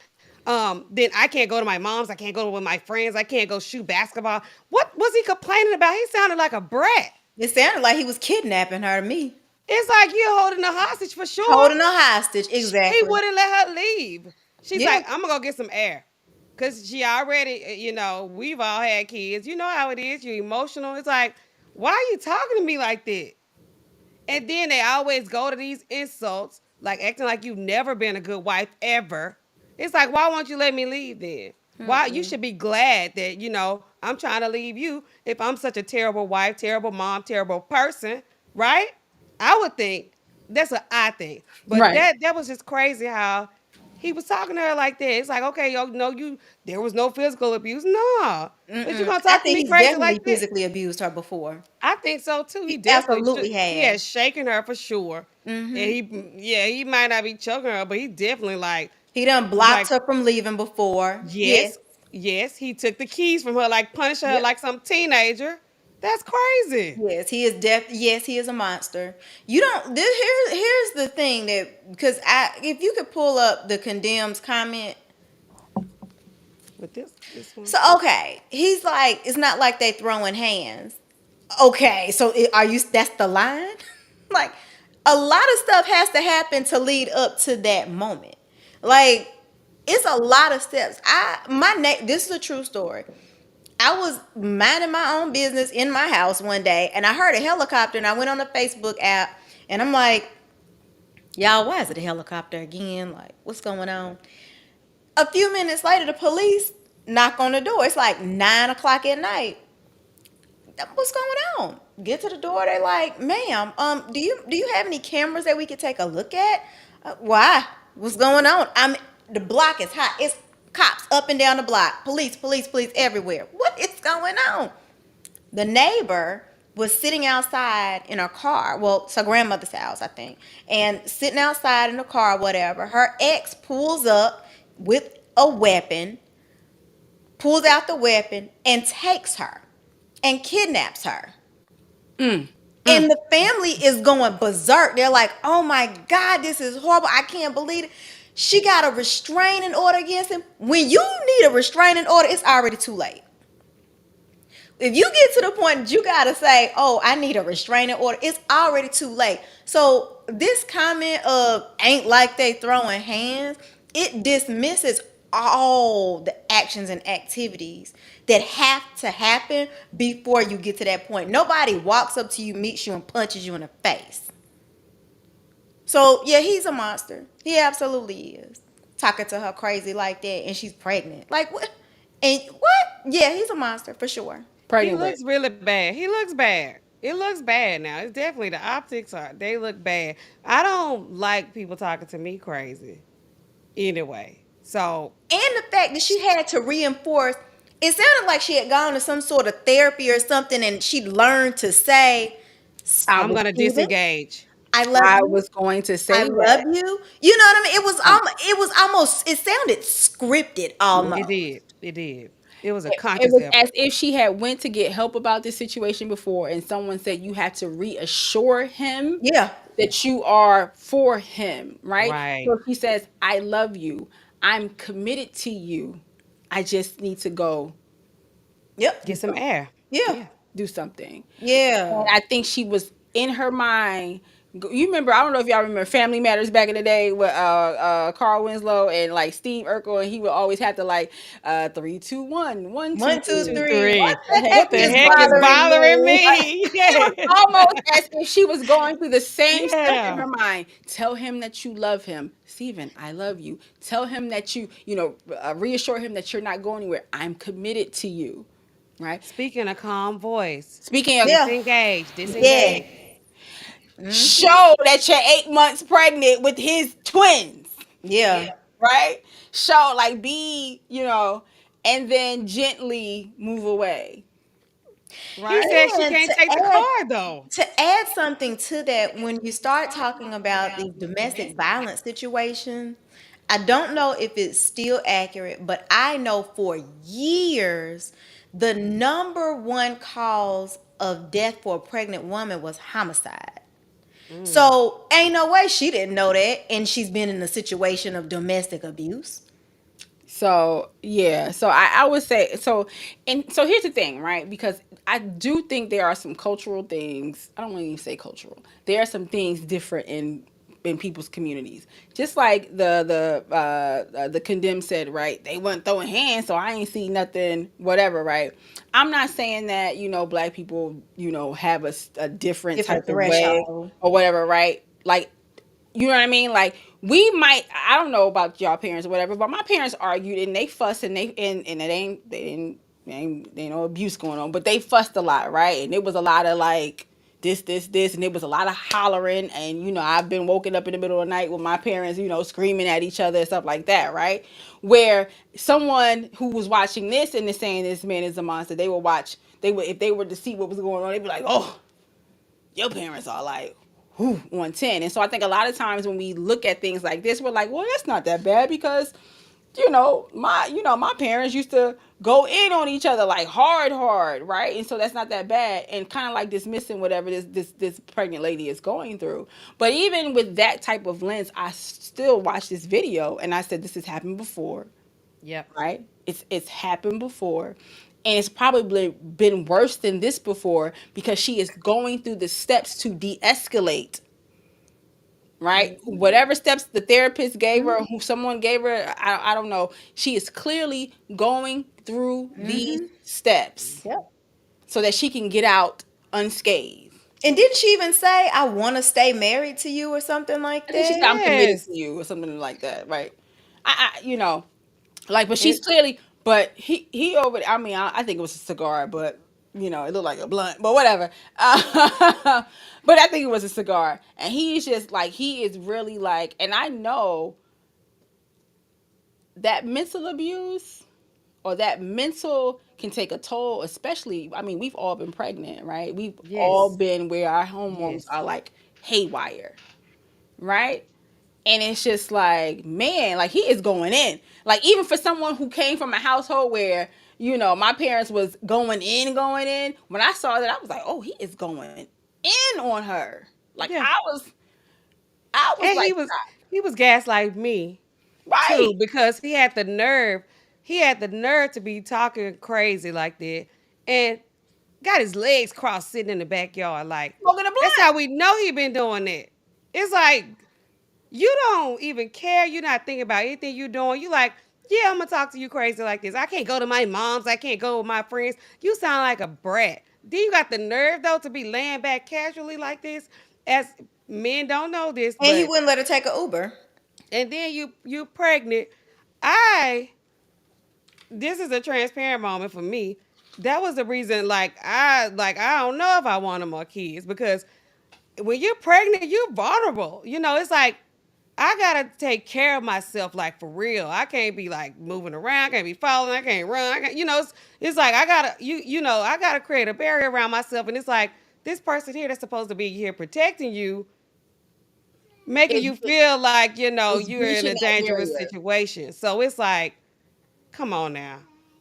then I can't go to my mom's. I can't go with my friends. I can't go shoot basketball. What was he complaining about? He sounded like a brat. It sounded like he was kidnapping her to me. It's like you're holding a hostage for sure. Holding a hostage. He Exactly. wouldn't let her leave. She's Yeah. like, I'm gonna go get some air. Cause she already, we've all had kids. You know how it is. You're emotional. It's like, why are you talking to me like that? And then they always go to these insults, like acting like you've never been a good wife ever. It's like, why won't you let me leave then? Why you should be glad that, I'm trying to leave you if I'm such a terrible wife, terrible mom, terrible person, right? I would think that's what I think. But Right. that was just crazy how he was talking to her like that. It's like, okay, yo, no, there was no physical abuse. No. But you gonna I talk to think me he's crazy definitely like that? physically abused her before. I think so too. He He definitely should. absolutely He has. has shaken her for sure. And he might not be choking her, but he definitely He done blocked like, her from leaving before. Yes. yes, yes. He took the keys from her, like punishing her Yep. like some teenager. That's crazy. Yes, he is yes, he is a monster. You don't here's the thing that because I if you could pull up the condemns comment. With this one. So okay, he's like, it's not like they throwing hands. Okay, so are you? That's the line. Like, a lot of stuff has to happen to lead up to that moment. Like, it's a lot of steps. This is a true story. I was minding my own business in my house one day, and I heard a helicopter, and I went on the Facebook app, and I'm like, y'all, why is it a helicopter again? Like, what's going on? A few minutes later, the police knock on the door. It's like 9 o'clock at night. What's going on? Get to the door. They like, ma'am, do you have any cameras that we could take a look at? Why? What's going on? The block is hot. It's cops up and down the block. Police, police, police everywhere. What is going on? The neighbor was sitting outside in her car. Well, it's her grandmother's house, I think. And sitting outside in the car, whatever. Her ex pulls up with a weapon, pulls out the weapon, and takes her and kidnaps her. And the family is going berserk. They're like, oh my God, this is horrible. I can't believe it. She got a restraining order against him. When you need a restraining order, it's already too late. If you get to the point that you gotta say, "Oh, I need a restraining order," it's already too late. So this comment of "ain't like they throwing hands," it dismisses all the actions and activities that have to happen before you get to that point. Nobody walks up to you, meets you, and punches you in the face. So yeah, he's a monster. He absolutely is. Talking to her crazy like that, and she's pregnant. Like what? And what? Yeah, he's a monster for sure. He Pregnant with. looks really bad. He looks bad. It looks bad now. It's definitely the optics are they look bad. I don't like people talking to me crazy. Anyway. So And the fact that she had to reinforce, it sounded like she had gone to some sort of therapy or something, and she learned to say, I I'm was gonna Steven, disengage. I love I you. was going to I say love that. you. You know what I mean? Um, It was almost, it sounded scripted yeah. It almost. did. It did. It was a It conscious was effort. as if she had went to get help about this situation before, and someone said you have to reassure him Yeah. that you are for him, right? Right. So she says, "I love you. I'm committed to you. I just need to go Yep. do Get some something. air. Yeah. Yeah. Do something." And Yeah. I think she was in her mind. You remember? I don't know if y'all remember Family Matters back in the day with Carl Winslow and like Steve Urkel, and he would always have to like 3, 2, 1, 1, 2, One, two, 3. 1, 2, 3. three. What the What heck What the the heck is is heck is bothering bothering bothering me? me? It was Yeah. almost as if she was going through the same steps in Yeah. her mind. Tell him that you love him, Stephen. I love you. Tell him that reassure him that you're not going anywhere. I'm committed to you, right? Speaking a calm voice. Speaking of Yeah. Disengage. Yeah. Disengage. show that you're 8 months pregnant with his twins, Yeah. right? Show like be, and then gently move away, He right? said she And can't take the car though. to add something to that, when you start talking about these domestic violence situations, I don't know if it's still accurate, but I know for years the number one cause of death for a pregnant woman was homicide. So ain't no way she didn't know that, and she's been in a situation of domestic abuse. So yeah, so I would say so, and so here's the thing, right? Because I do think there are some cultural things. I don't want to even say cultural. There are some things different in people's communities. Just like the condemned said, right? They weren't throwing hands, so I ain't see nothing, whatever, right? I'm not saying that black people have a different Different type of way threshold. or whatever, right? Like you know what I mean? Like we might, I don't know about y'all parents or whatever, but my parents argued and they fussed and and it ain't they didn't they ain't no abuse going on, but they fussed a lot, right? And it was a lot of like this, and it was a lot of hollering, and I've been woken up in the middle of the night with my parents, screaming at each other and stuff like that, right? Where someone who was watching this and is saying this man is a monster, they would if they were to see what was going on, they'd be like, oh, your parents are like on 10. And so I think a lot of times when we look at things like this, we're like, well, that's not that bad because my parents used to go in on each other like hard, right? And so that's not that bad, and kind of like dismissing whatever this pregnant lady is going through. But even with that type of lens, I still watched this video and I said, this has happened before, Yep. right? It's happened before. And it's probably been worse than this before, because she is going through the steps to de-escalate, right? Whatever steps the therapist gave her, who someone gave her, I don't know. She is clearly going through these steps Yep. so that she can get out unscathed. And didn't she even say, I want to stay married to you or something like I think she said, I'm that? committed Yes. to you or something like that, right? Like, but she's And clearly, but he over. I mean, I think it was a cigar, but it looked like a blunt, but whatever. But I think it was a cigar, and he's just like, he is really like, and I know that mental abuse or that mental can take a toll, especially, I mean, we've all been pregnant, right? We've all yes. been where our hormones Yes. are like haywire, right? And it's just like, man, like, he is going in. Like, even for someone who came from a household where, my parents was going in, when I saw that, I was like, oh, he is going in on her. Like, Yeah. I was And like, he was gaslighting me right, too, because he had the nerve to be talking crazy like that, and got his legs crossed sitting in the backyard. Like, smoking a that's blunt. how we know he been doing it. It's like, you don't even care. You're not thinking about anything you're doing. You like, yeah, I'm gonna talk to you crazy like this. I can't go to my mom's. I can't go with my friends. You sound like a brat. Then you got the nerve though to be laying back casually like this. As men don't know this, And he but wouldn't let her take an Uber. and then you pregnant. I This is a transparent moment for me. That was the reason. I don't know if I want more kids, because when you're pregnant, you're vulnerable. It's like, I gotta take care of myself, like, for real. I can't be like moving around. I can't be falling. I can't run. It's like, I gotta I gotta create a barrier around myself. And it's like, this person here that's supposed to be here protecting you, making Is you feel like is you're in breaching a that dangerous barrier. situation. So it's like, come on now.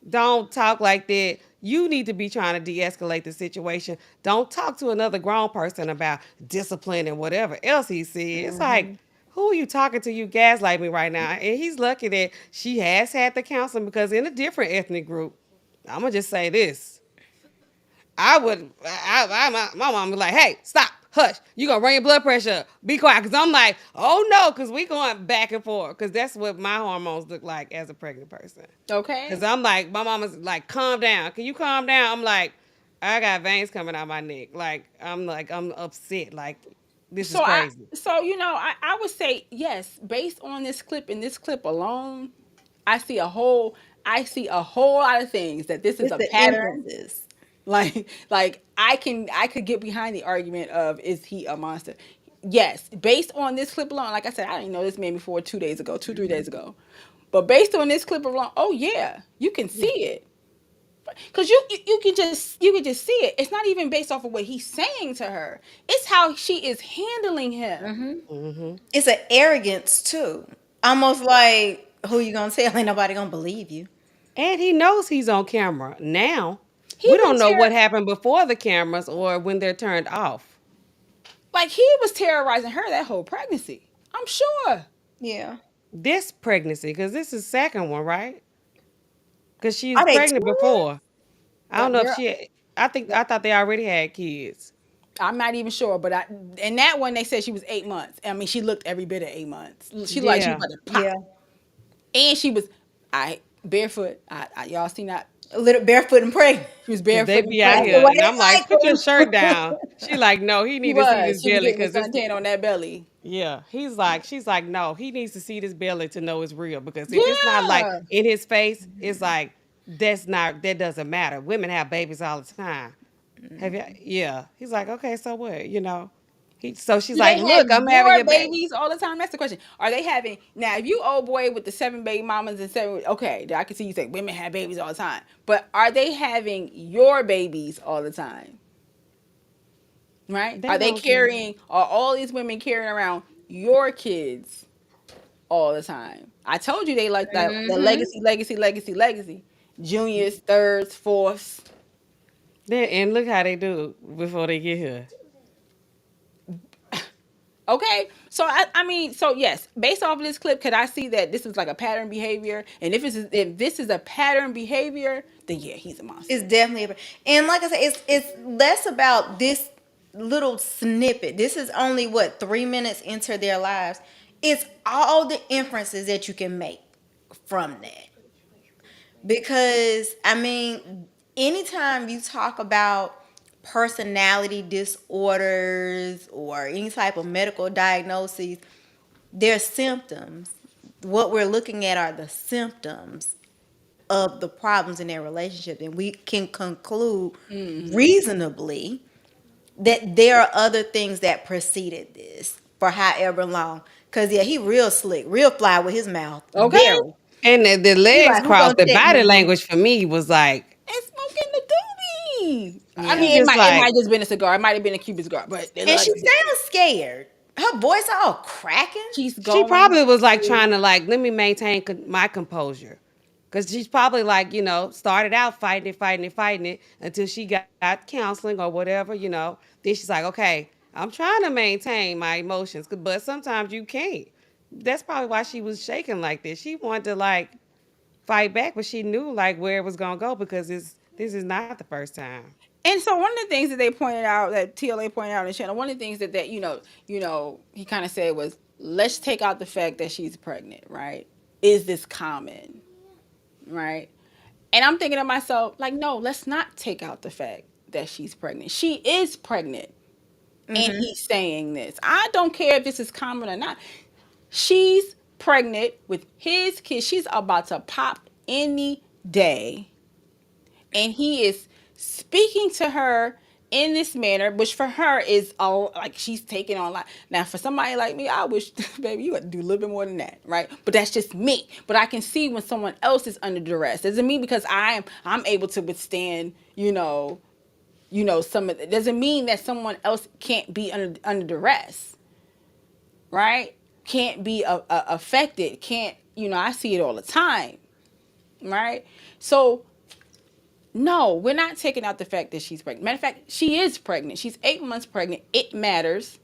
Don't talk like that. You need to be trying to de-escalate the situation. Don't talk to another grown person about discipline and whatever else he said. It's like, who are you talking to? You gaslight me right now. And he's lucky that she has had the counseling, because in a different ethnic group, I'm gonna just say this. My mom was like, hey, stop, hush. You gonna run your blood pressure up. Be quiet. Cause I'm like, oh no, cause we going back and forth. Cause that's what my hormones look like as a pregnant person. Cause Okay. I'm like, my mama's like, calm down. Can you calm down? I'm like, I got veins coming out my neck. Like, I'm upset. Like, this is So I crazy. so I would say yes, based on this clip and this clip alone, I see a whole I see a whole lot of things that this is It's a the pattern. inferences. Like I could get behind the argument of, is he a monster? Yes, based on this clip alone, like I said, I didn't know this man before 2 days ago, 2 3 days ago. But based on this clip alone, oh yeah, you can see Yeah. it. Cause you can just see it. It's not even based off of what he's saying to her. It's how she is handling him. Mm-hmm. It's an arrogance too. Almost like, who you gonna tell? Ain't nobody gonna believe you. And he knows he's on camera. Now, He we been don't know what happened before the cameras or when they're turned off. like he was terrorizing her that whole pregnancy. I'm sure. Yeah. This pregnancy, because this is second one, right? Because she was Are they pregnant twins? before. I don't know if They're she. I thought they already had kids. I'm not even sure, but in that one they said she was 8 months. I mean, she looked every bit of 8 months. She like she was Yeah. about to pop, Yeah. and she was I barefoot. Y'all seen that? A little barefoot and pregnant. She was Cause they barefoot and be out That's the pregnant. here, way and I'm they like, like put your shirt down. them. She like, no, he She need to see this was. She was belly, getting the cause it's. suntan on that belly. Yeah, she's like, no, he needs to see this belly to know it's real. Because if it's not like Yeah. in his face, it's like, that doesn't matter. Women have babies all the time. Have you? Yeah. He's like, okay, so what? So she's Do like, they have look, I'm having your your baby. babies all the time? That's the question. Are they having now? If you old boy with the 7 baby mamas and 7, okay, I can see you say women have babies all the time. But are they having your babies all the time? Right? Are They they don't care. carrying? Are all these women carrying around your kids all the time. I told you they like that the Mm-hmm. legacy, legacy, legacy, legacy. Juniors, thirds, fourths. And look how they do before they get here. Okay, so I mean, so yes, based off of this clip, could I see that this is like a pattern behavior? And if this is a pattern behavior, then yeah, he's a It's monster. definitely, and like I said, it's less about this little snippet. This is only what 3 minutes into their lives. It's all the inferences that you can make from that. Because I mean, anytime you talk about personality disorders or any type of medical diagnoses, their symptoms. What we're looking at are the symptoms of the problems in their relationship, and we can conclude reasonably that there are other things that preceded this for however long. Cause yeah, he real slick, real fly with his mouth. Okay, Very. And the He legs like, who crossed. gonna The check me, body boo? language for me was like, and smoking the doobie. I he Yeah. mean, just it like might just been a cigar. It might have been a Cuban cigar, but it And looked she like a cigar. sounds scared. Her voice all cracking. She's she going probably was like through. trying to like let me maintain my composure. Cause she's probably like, started out fighting it, fighting it, fighting it until she got counseling or whatever. Then she's like, okay, I'm trying to maintain my emotions, but sometimes you can't. That's probably why she was shaking like this. She wanted to like fight back, but she knew like where it was gonna go because this is not the first time. And so one of the things that they pointed out, that TLA pointed out in the channel, one of the things that he kind of said was, let's take out the fact that she's pregnant, right? Is this common, right? And I'm thinking to myself, like, no, let's not take out the fact that she's pregnant. She is pregnant, and Mm-hmm. he's saying this. I don't care if this is common or not. She's pregnant with his kid. She's about to pop any day, and he is speaking to her in this manner, which for her is all like she's taking on like now for somebody like me, I wish baby you had to do a little bit more than that, right? But that's just me. But I can see when someone else is under duress. Doesn't mean because I'm able to withstand, some of it doesn't mean that someone else can't be under duress, right? Can't be affected, can't, I see it all the time, right? So no, we're not taking out the fact that she's pregnant. Matter of fact, she is pregnant. She's 8 months pregnant. It matters.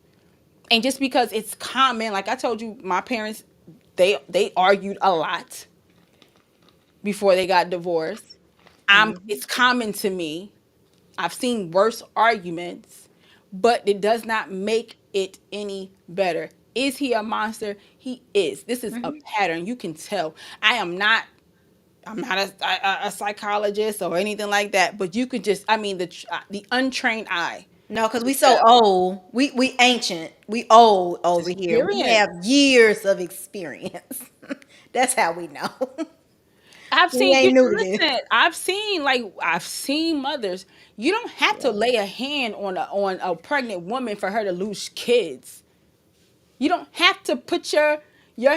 And just because it's common, like I told you, my parents, they argued a lot before they got divorced. It's common to me. I've seen worse arguments, but it does not make it any better. Is he a monster? He is. This is a pattern. You can tell. I'm not a psychologist or anything like that, but you could just, I mean, the untrained eye No, because we could so tell. old. We ancient. We old over here. We Experience. have years of experience. That's how we know. I've We seen you. ain't new to this. Listen, I've seen mothers. You don't have to Yeah. lay a hand on a pregnant woman for her to lose kids. You don't have to put your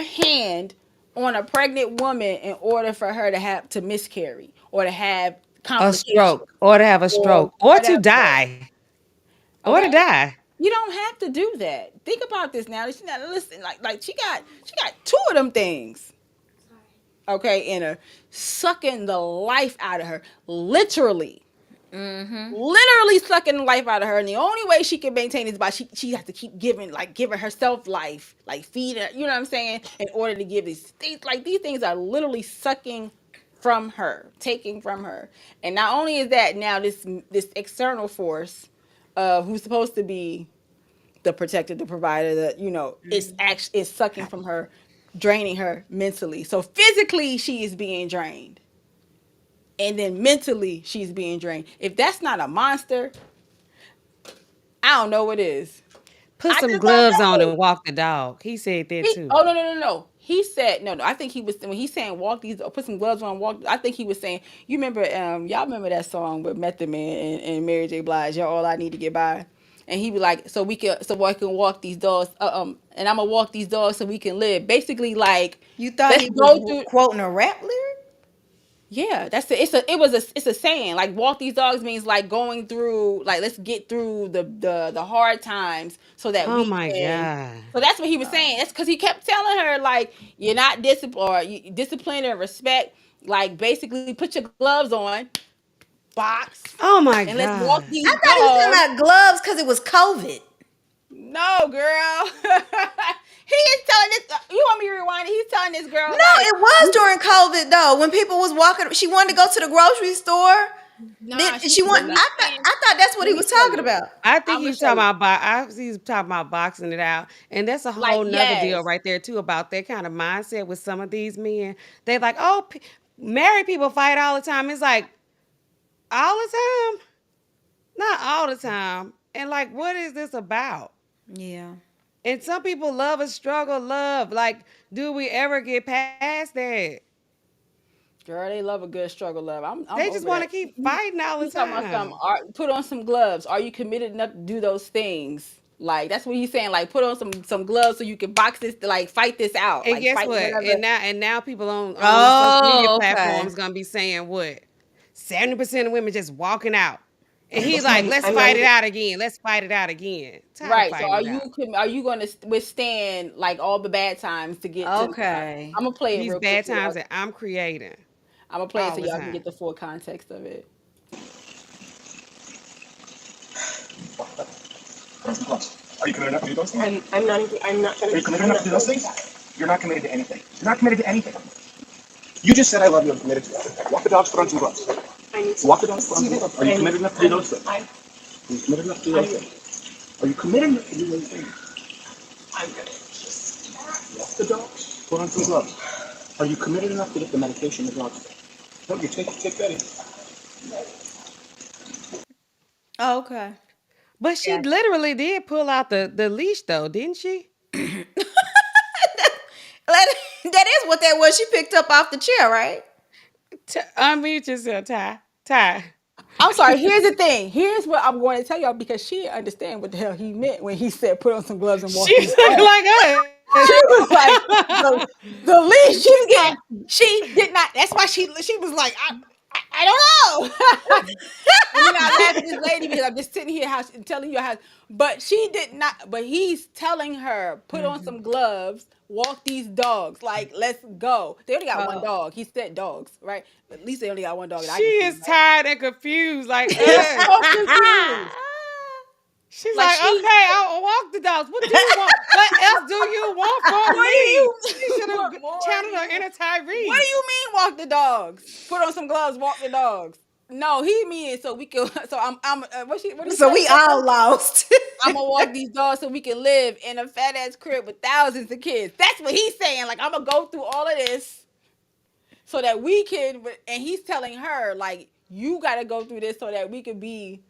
hand on a pregnant woman in order for her to miscarry or to have A complications stroke, or to have a or stroke, or to whatever. die, or to Okay? die. You don't have to do that. Think about this now. She not listen like she got two of them things. Okay, in her, sucking the life out of her, literally. Literally sucking the life out of her, and the only way she can maintain is by she has to keep giving herself life, like feeding her, you know what I'm saying, in order to give these things. Like these things are literally sucking from her, taking from her. And not only is that, now this external force, who's supposed to be the protector, the provider, is actually is sucking from her, draining her mentally. So physically she is being drained, and then mentally she's being drained. If that's not a monster, I don't know what is. Put I some just don't gloves on and know. walk the dog. He said that too. Oh, no, no, no, no. He said no, no. I think he was when he's saying walk these, put some gloves on, walk. I think he was saying, you remember, y'all remember that song with Method Man and Mary J. Blige, "You're All I Need to Get By," and he be like, so I can walk these dogs, and I'm gonna walk these dogs so we can live. Basically, like, You thought let's he was go through. quoting a rap lyric? Yeah, that's it's a saying. Like walk these dogs means like going through, like let's get through the hard times so that Oh we my can. God. So that's what he was saying. That's because he kept telling her like you're not disciplined or discipline and respect. Like basically put your gloves on, box, Oh my and let's walk God. these I thought he was talking dogs. about gloves because it was COVID. No, girl. He is telling this. You want me to rewind it? He's telling this girl No, like it was during COVID though. When people was walking, she wanted to go to the grocery store. nah. Did she But want? he's saying, I thought that's what let he me was show talking you. about. I think I'm he gonna was show talking you. about he was talking about boxing it out. And that's a Like whole nother deal yes, right there too about that kind of mindset with some of these men. They like, oh, married people fight all the time. It's like all the time? Not all the time. And like, what is this about? Yeah. And some people love a struggle love. Like, do we ever get past that? girl, they love a good struggle love. I'm They just over want that. to keep fighting all the He's talking about some. time. Put on some gloves. Are you committed enough to do those things? Like that's what he's saying. Like put on some gloves so you can box this, like fight this out, And like guess fight what? whatever. And now people on the social media Oh, okay. platforms gonna be saying what? 70% of women just walking out. And he's like, Listen, let's I'm not fight it even. out again. Let's fight it out again. Tired of Right. So fighting it out. are you going to withstand like all the bad times to get to? Okay. I'm gonna play it These real quick bad so y'all. times that I'm creating I'm gonna play it all so the y'all can get time. the full context of it. Are you committed enough to do those things? I'm not even. I'm not trying Are to. you committed I'm enough to not do those going to things? that. You're not committed to anything. You're not committed to anything. You just said I love you. I'm committed to it. Walk the dogs, put on some gloves. I need to. Walk the dogs, put on some gloves. Are you committed enough to do those things? I, Are you committed enough to do those things? Are you committed enough to do those things? I'm gonna just. Walk the dogs, put on some gloves. Are you committed enough to get the medication the dogs take? No, you take that in. Oh, okay. But she Yeah. literally did pull out the leash though, didn't she? That is what that was. She picked up off the chair, right? Unmute yourself, Ty. Ty. I'm sorry. Here's the thing. Here's what I'm going to tell y'all because she didn't understand what the hell he meant when he said put on some gloves and walk these She's looking dogs. like us. She was like the least she was getting. She did not. That's why she was like I don't know. And then I laugh at this lady because I'm just sitting here telling you how, but she did not. But he's telling her, put on some gloves, walk these dogs. Like, let's go. They only got one Oh. dog. He said dogs, right? At least they only got one dog that I She can see, is right? tired and confused like She is us. so confused. She's Like like, she, okay, I'll walk the dogs. What do you want? What else do you want from what do me? you, She should have what more do channeled her you, inner what do Tyrese. you mean walk the dogs? Put on some gloves, walk the dogs. No, he means so we can. So I'm. What he So say? we all lost. I'm gonna walk these dogs so we can live in a fat ass crib with thousands of kids. That's what he's saying. Like I'm gonna go through all of this so that we can. And he's telling her like you got to go through this so that we can be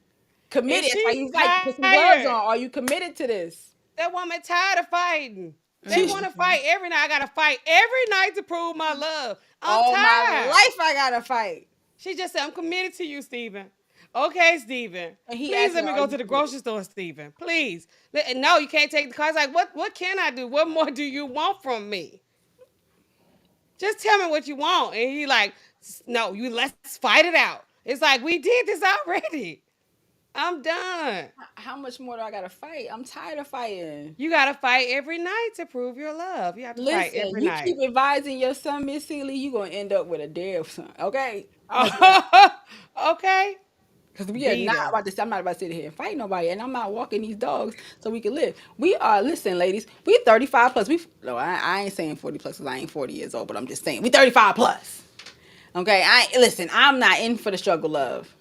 And committed. That's why she's he's like, put some gloves on. tired. Are you committed to this? That woman tired of fighting. They She. want to fight every night. I gotta fight every night to prove my love. I'm All my tired. life I gotta fight. She just said, I'm committed to you, Stephen. Okay, Stephen. And he Please asked let her, me "Are go you to the committed?" grocery store, Stephen. Please. No, you can't take the car. It's like, what can I do? What more do you want from me? Just tell me what you want. And he like, no, you let's fight it out. It's like we did this already. I'm done. How much more do I gotta fight? I'm tired of fighting. You gotta fight every night to prove your love. You have to fight Listen, every you night. keep advising your son, Miss Seeley, you gonna end up with a dead son. Okay, I'm gonna say Okay. because we are Beat not him. about to. I'm not about to sit here and fight nobody, and I'm not walking these dogs so we can live. We are. Listen, ladies, we 35 plus. We no, I ain't saying 40 plus because I ain't 40 years old, but I'm just saying we 35 plus. Okay, listen. I'm not in for the struggle, love.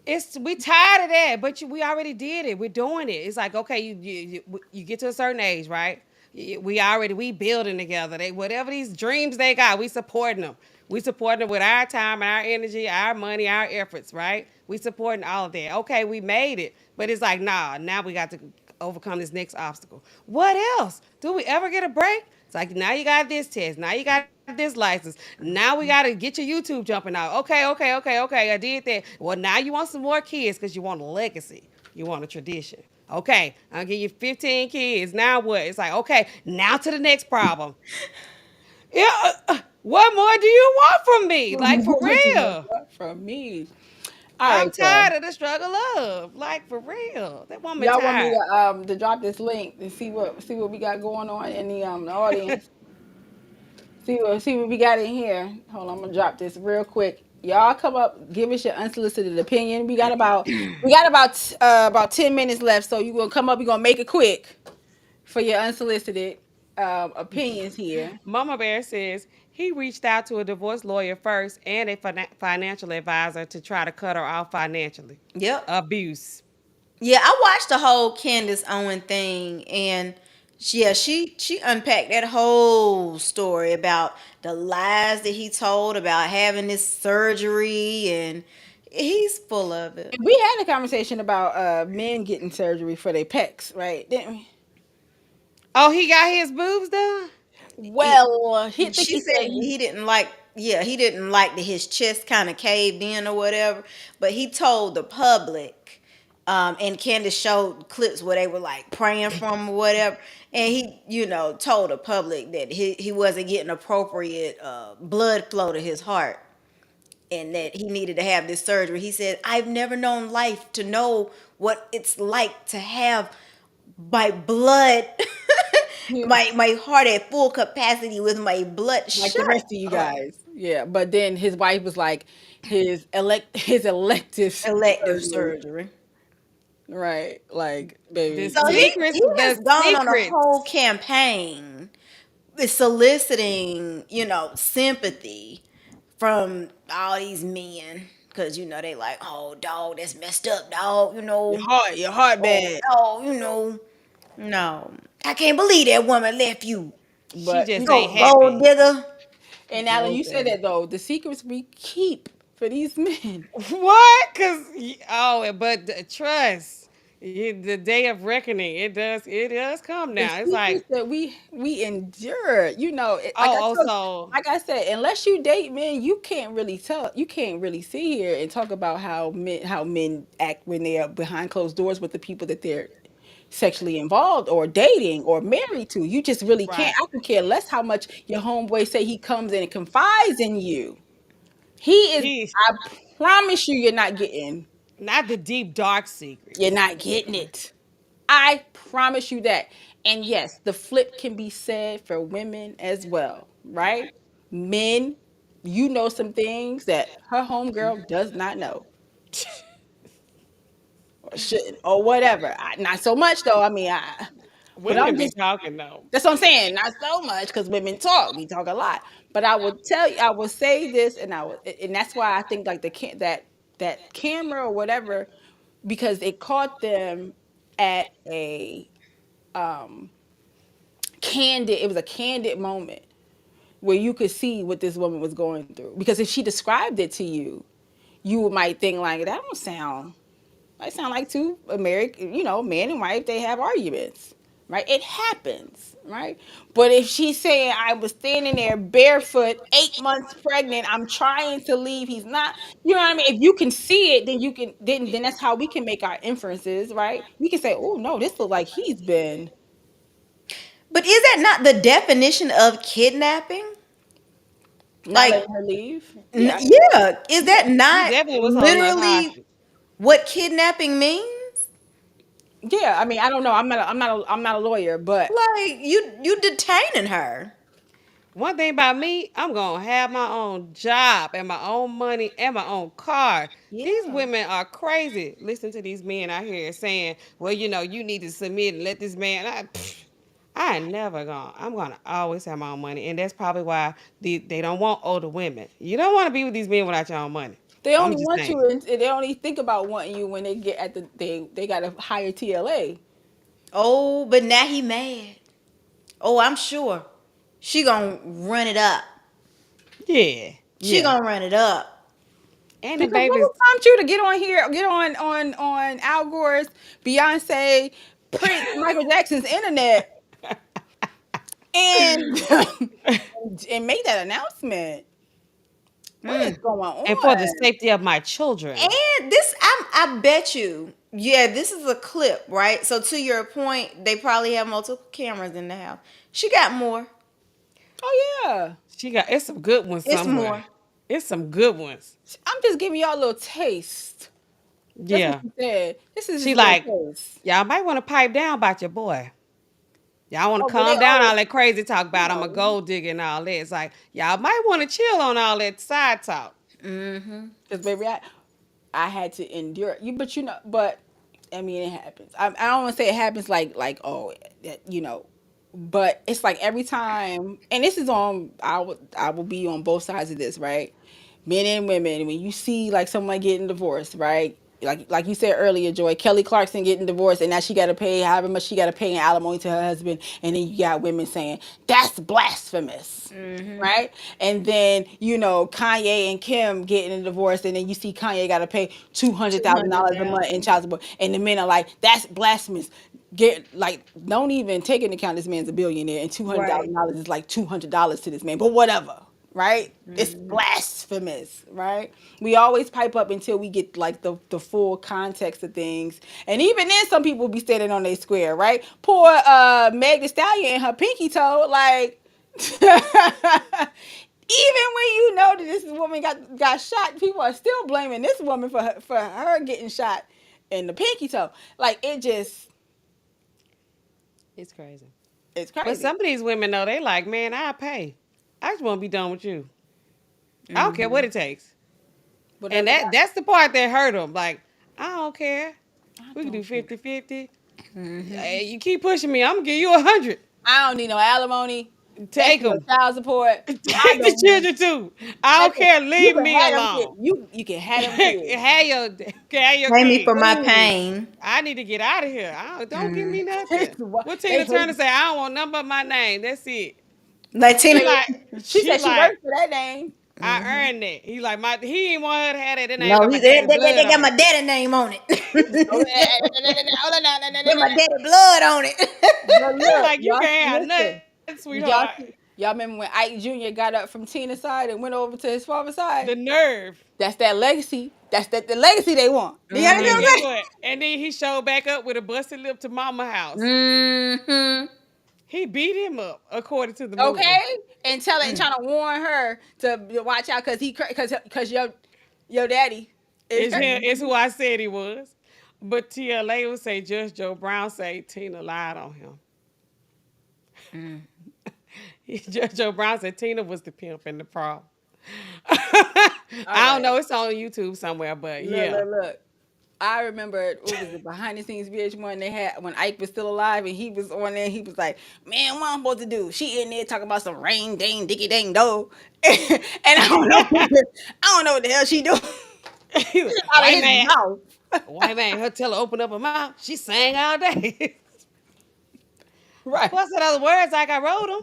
It's we tired of that, but we already did it. We're doing it. It's like okay, you get to a certain age, right? We building together. They whatever these dreams they got, we supporting them. We supporting them with our time and our energy, our money, our efforts, right? We supporting all of that. Okay, we made it, but it's like nah. Now we got to overcome this next obstacle. What else? Do we ever get a break? It's like now you got this test. Now you got this license. Now we got to get your YouTube jumping out. Okay. I did that. Well, now you want some more kids because you want a legacy. You want a tradition. Okay, I'll give you 15 kids. Now what? It's like, okay, now to the next problem. Yeah. What more do you want from me? Like for What do you real. want from me? All I'm right, y'all. tired of the struggle of. Like for real. That woman Y'all want me tired. to drop this link and see what we got going on in the audience. See what we got in here. Hold on, I'm gonna drop this real quick. Y'all come up, give us your unsolicited opinion. We got about 10 minutes left, so you gonna come up. You gonna make it quick for your unsolicited opinions here. Mama Bear says he reached out to a divorce lawyer first and a financial advisor to try to cut her off financially. Yep. Abuse. Yeah, I watched the whole Candace Owen thing, and she unpacked that whole story about the lies that he told about having this surgery, and he's full of it. We had a conversation about men getting surgery for their pecs, right? Didn't we? Oh, he got his boobs done? He, Well, he think she he said said he. he didn't like, yeah, he didn't like that his chest kind of caved in or whatever, but he told the public, and Candace showed clips where they were like praying for him or whatever, and he, told the public that he wasn't getting appropriate blood flow to his heart, and that he needed to have this surgery. He said, I've never known life to know what it's like to have my blood, my heart at full capacity with my blood Like the shut rest of you up. guys. Yeah, but then his wife was like his elective Elective surgery, surgery. right? Like, The baby, So he secrets, has the gone on a whole secrets. campaign soliciting, sympathy from all these men. Cause they like, oh dog, that's messed up, dog, your heart oh bad. dog, no. I can't believe that woman left you. She But You just ain't go gold happy. digger. and Alan, Gold you said digger. that though. The secrets we keep for these men. What? But trust. The day of reckoning, it does come The now. It's secrets like, that we endure, also, like I said, unless you date men, you can't really tell. You can't really sit here and talk about how men act when they are behind closed doors with the people that they're sexually involved or dating or married to. You just really can't. right. I could care less how much your homeboy say he comes in and confides in you. He is. He I promise you, not the deep dark you're secrets. not getting it. I promise you that. And yes, the flip can be said for women as well, right? Men, you know some things that her homegirl does not know or shouldn't or whatever. Not so much though. I mean, but Women I'm be just talking though. that's what I'm saying. Not so much because women talk. We talk a lot. But I would tell you, I will say this, and that's why I think like that camera or whatever, because it caught them at a um candid. It was a candid moment where you could see what this woman was going through. Because if she described it to you, you might think like that don't sound. Might sound like two American, man and wife. They have arguments, right? It happens, right? But if she's saying I was standing there barefoot, 8 months pregnant, I'm trying to leave, he's not. You know what I mean? If you can see it, then you can. Then that's how we can make our inferences, right? We can say, oh no, this looks like he's been But is that not the definition of kidnapping? not Like, letting her leave. Yeah, yeah, is that He not definitely was holding us literally hostage. what kidnapping means? yeah. I mean, I don't know. I'm not a lawyer, but Like, you detaining her. One thing about me, I'm gonna have my own job and my own money and my own car. These Yeah. women are crazy. Listen to these men out here saying, "Well, you need to submit and let this man." I ain't never gonna. I'm gonna always have my own money, and that's probably why they don't want older women. You don't want to be with these men without your own money. they I'm only just want saying. you, and they only think about wanting you when they get at they got a higher TLA. Oh, but now he mad. Oh, I'm sure she gonna run it up. Yeah, She yeah. gonna run it up. And the Because what babies. will prompt you to get on here, get on Al Gore's, Beyonce, Prince, Michael Jackson's internet, and and make that announcement? What is Mm. going And for the on? safety of my children. And this, I bet you, yeah, this is a clip, right? So to your point, they probably have multiple cameras in the house. She got more. Oh yeah. It's some good ones It's somewhere. more. It's some good ones. I'm just giving y'all a little taste. That's what Yeah. she said. This is She just a little like, taste. y'all might want to pipe down about your boy. Y'all want Oh, to but they calm down always, all that crazy talk you about I'm a know, gold digger and all that. It's like, y'all might want to chill on all that side talk. Mm-hmm. because baby, I had to endure you, but but I mean, it happens. I don't want to say it happens like oh, but it's like every time, and this is on. I will be on both sides of this, right? Men and women. When you see like someone getting divorced, right? Like you said earlier, Joy, Kelly Clarkson getting divorced, and now she got to pay however much she got to pay in alimony to her husband, and then you got women saying that's blasphemous, Mm-hmm. right? And then Kanye and Kim getting a divorce, and then you see Kanye got to pay two hundred Two thousand hundred dollars a month in thousand. child support, and the men are like, "That's blasphemous." Get like, don't even take into account this man's a billionaire, and two hundred Right. thousand dollars is like $200 to this man, but whatever, right? It's Mm-hmm. blasphemous, right? We always pipe up until we get like the full context of things, and even then, some people be standing on their square, right? Poor Meg Thee Stallion and her pinky toe, like. Even when you know that this woman got shot, people are still blaming this woman for her getting shot in the pinky toe. Like it just, It's crazy. it's But crazy. some of these women though, they like, man, I pay. I just want to be done with you. I don't care what Mm-hmm. it takes. And Whatever that. that's the part that hurt them. Like, I don't care. I We can do don't care. 50-50. Mm-hmm. Hey, you keep pushing me, I'm gonna give you 100. I don't need no alimony. Thank Take you for them. child support. I Take the don't need. children too. I That's don't it. care. You Leave can me have them kids. alone. You can have them kids. Have your Pay me for kids. my Please. pain. I need to get out of here. Don't give me Mm. nothing. What They Tina hate. Turner say? I don't want nothing but my name. That's it. Latina. She Baby, like, she she said she like, worked for that name. I Mm-hmm. earned that. He like he ain't want her to have that. That name No, got he my they, daddy they, blood they got on my it. daddy name on it. Oh, With my daddy blood on it. but I'm look, like, you y'all can't have listen. nothing, sweetheart. Y'all remember when Ike Jr. got up from Tina's side and went over to his father's side? The nerve. That's that legacy. That's the legacy they want. Do you And then understand what guess I'm Mm-hmm. saying? what? And then he showed back up with a busted lip to mama house. Mm-hmm. He beat him up, according to the movie. Okay, and trying to warn her to watch out because your daddy is It's crazy. him. It's who I said he was. But TLA would say Judge Joe Brown say Tina lied on him. Mm. Judge Joe Brown said Tina was the pimp and the problem. All I don't right, know. It's on YouTube somewhere, but look, yeah. look, look. I remember what was it behind the scenes VH1 they had when Ike was still alive and he was on there. He was like, "Man, what I'm supposed to do?" She in there talking about some rain, dang, dicky, dang, do, and I don't know, I don't know what the hell she do out of white his man, mouth. white man, her tell her open up her mouth. She sang all day. Right. What's the other words like I wrote them?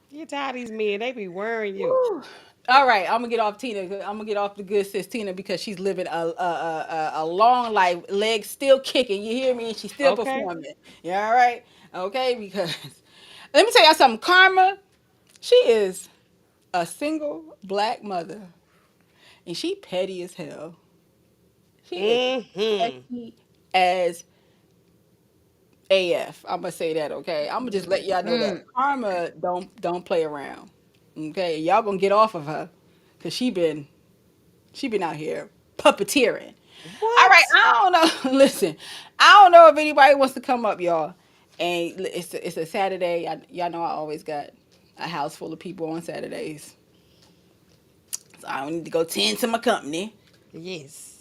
You tired of these men? They be worrying you. Whew. All right, I'm gonna get off Tina. I'm gonna get off the good sis Tina because she's living a long life, legs still kicking. You hear me? And she's still Okay. performing. Yeah, all right, okay. Because let me tell y'all something. Karma, she is a single black mother, and she petty as hell. She is Mm-hmm. petty as AF. I'm gonna say that, okay? I'm gonna just let y'all know that Mm. Karma don't play around. Okay, y'all gonna get off of her, cause she been out here puppeteering. All right, What? I don't know. Listen, I don't know if anybody wants to come up, y'all. And it's a Saturday. Y'all know I always got a house full of people on Saturdays, so I don't need to go tend to my company. Yes.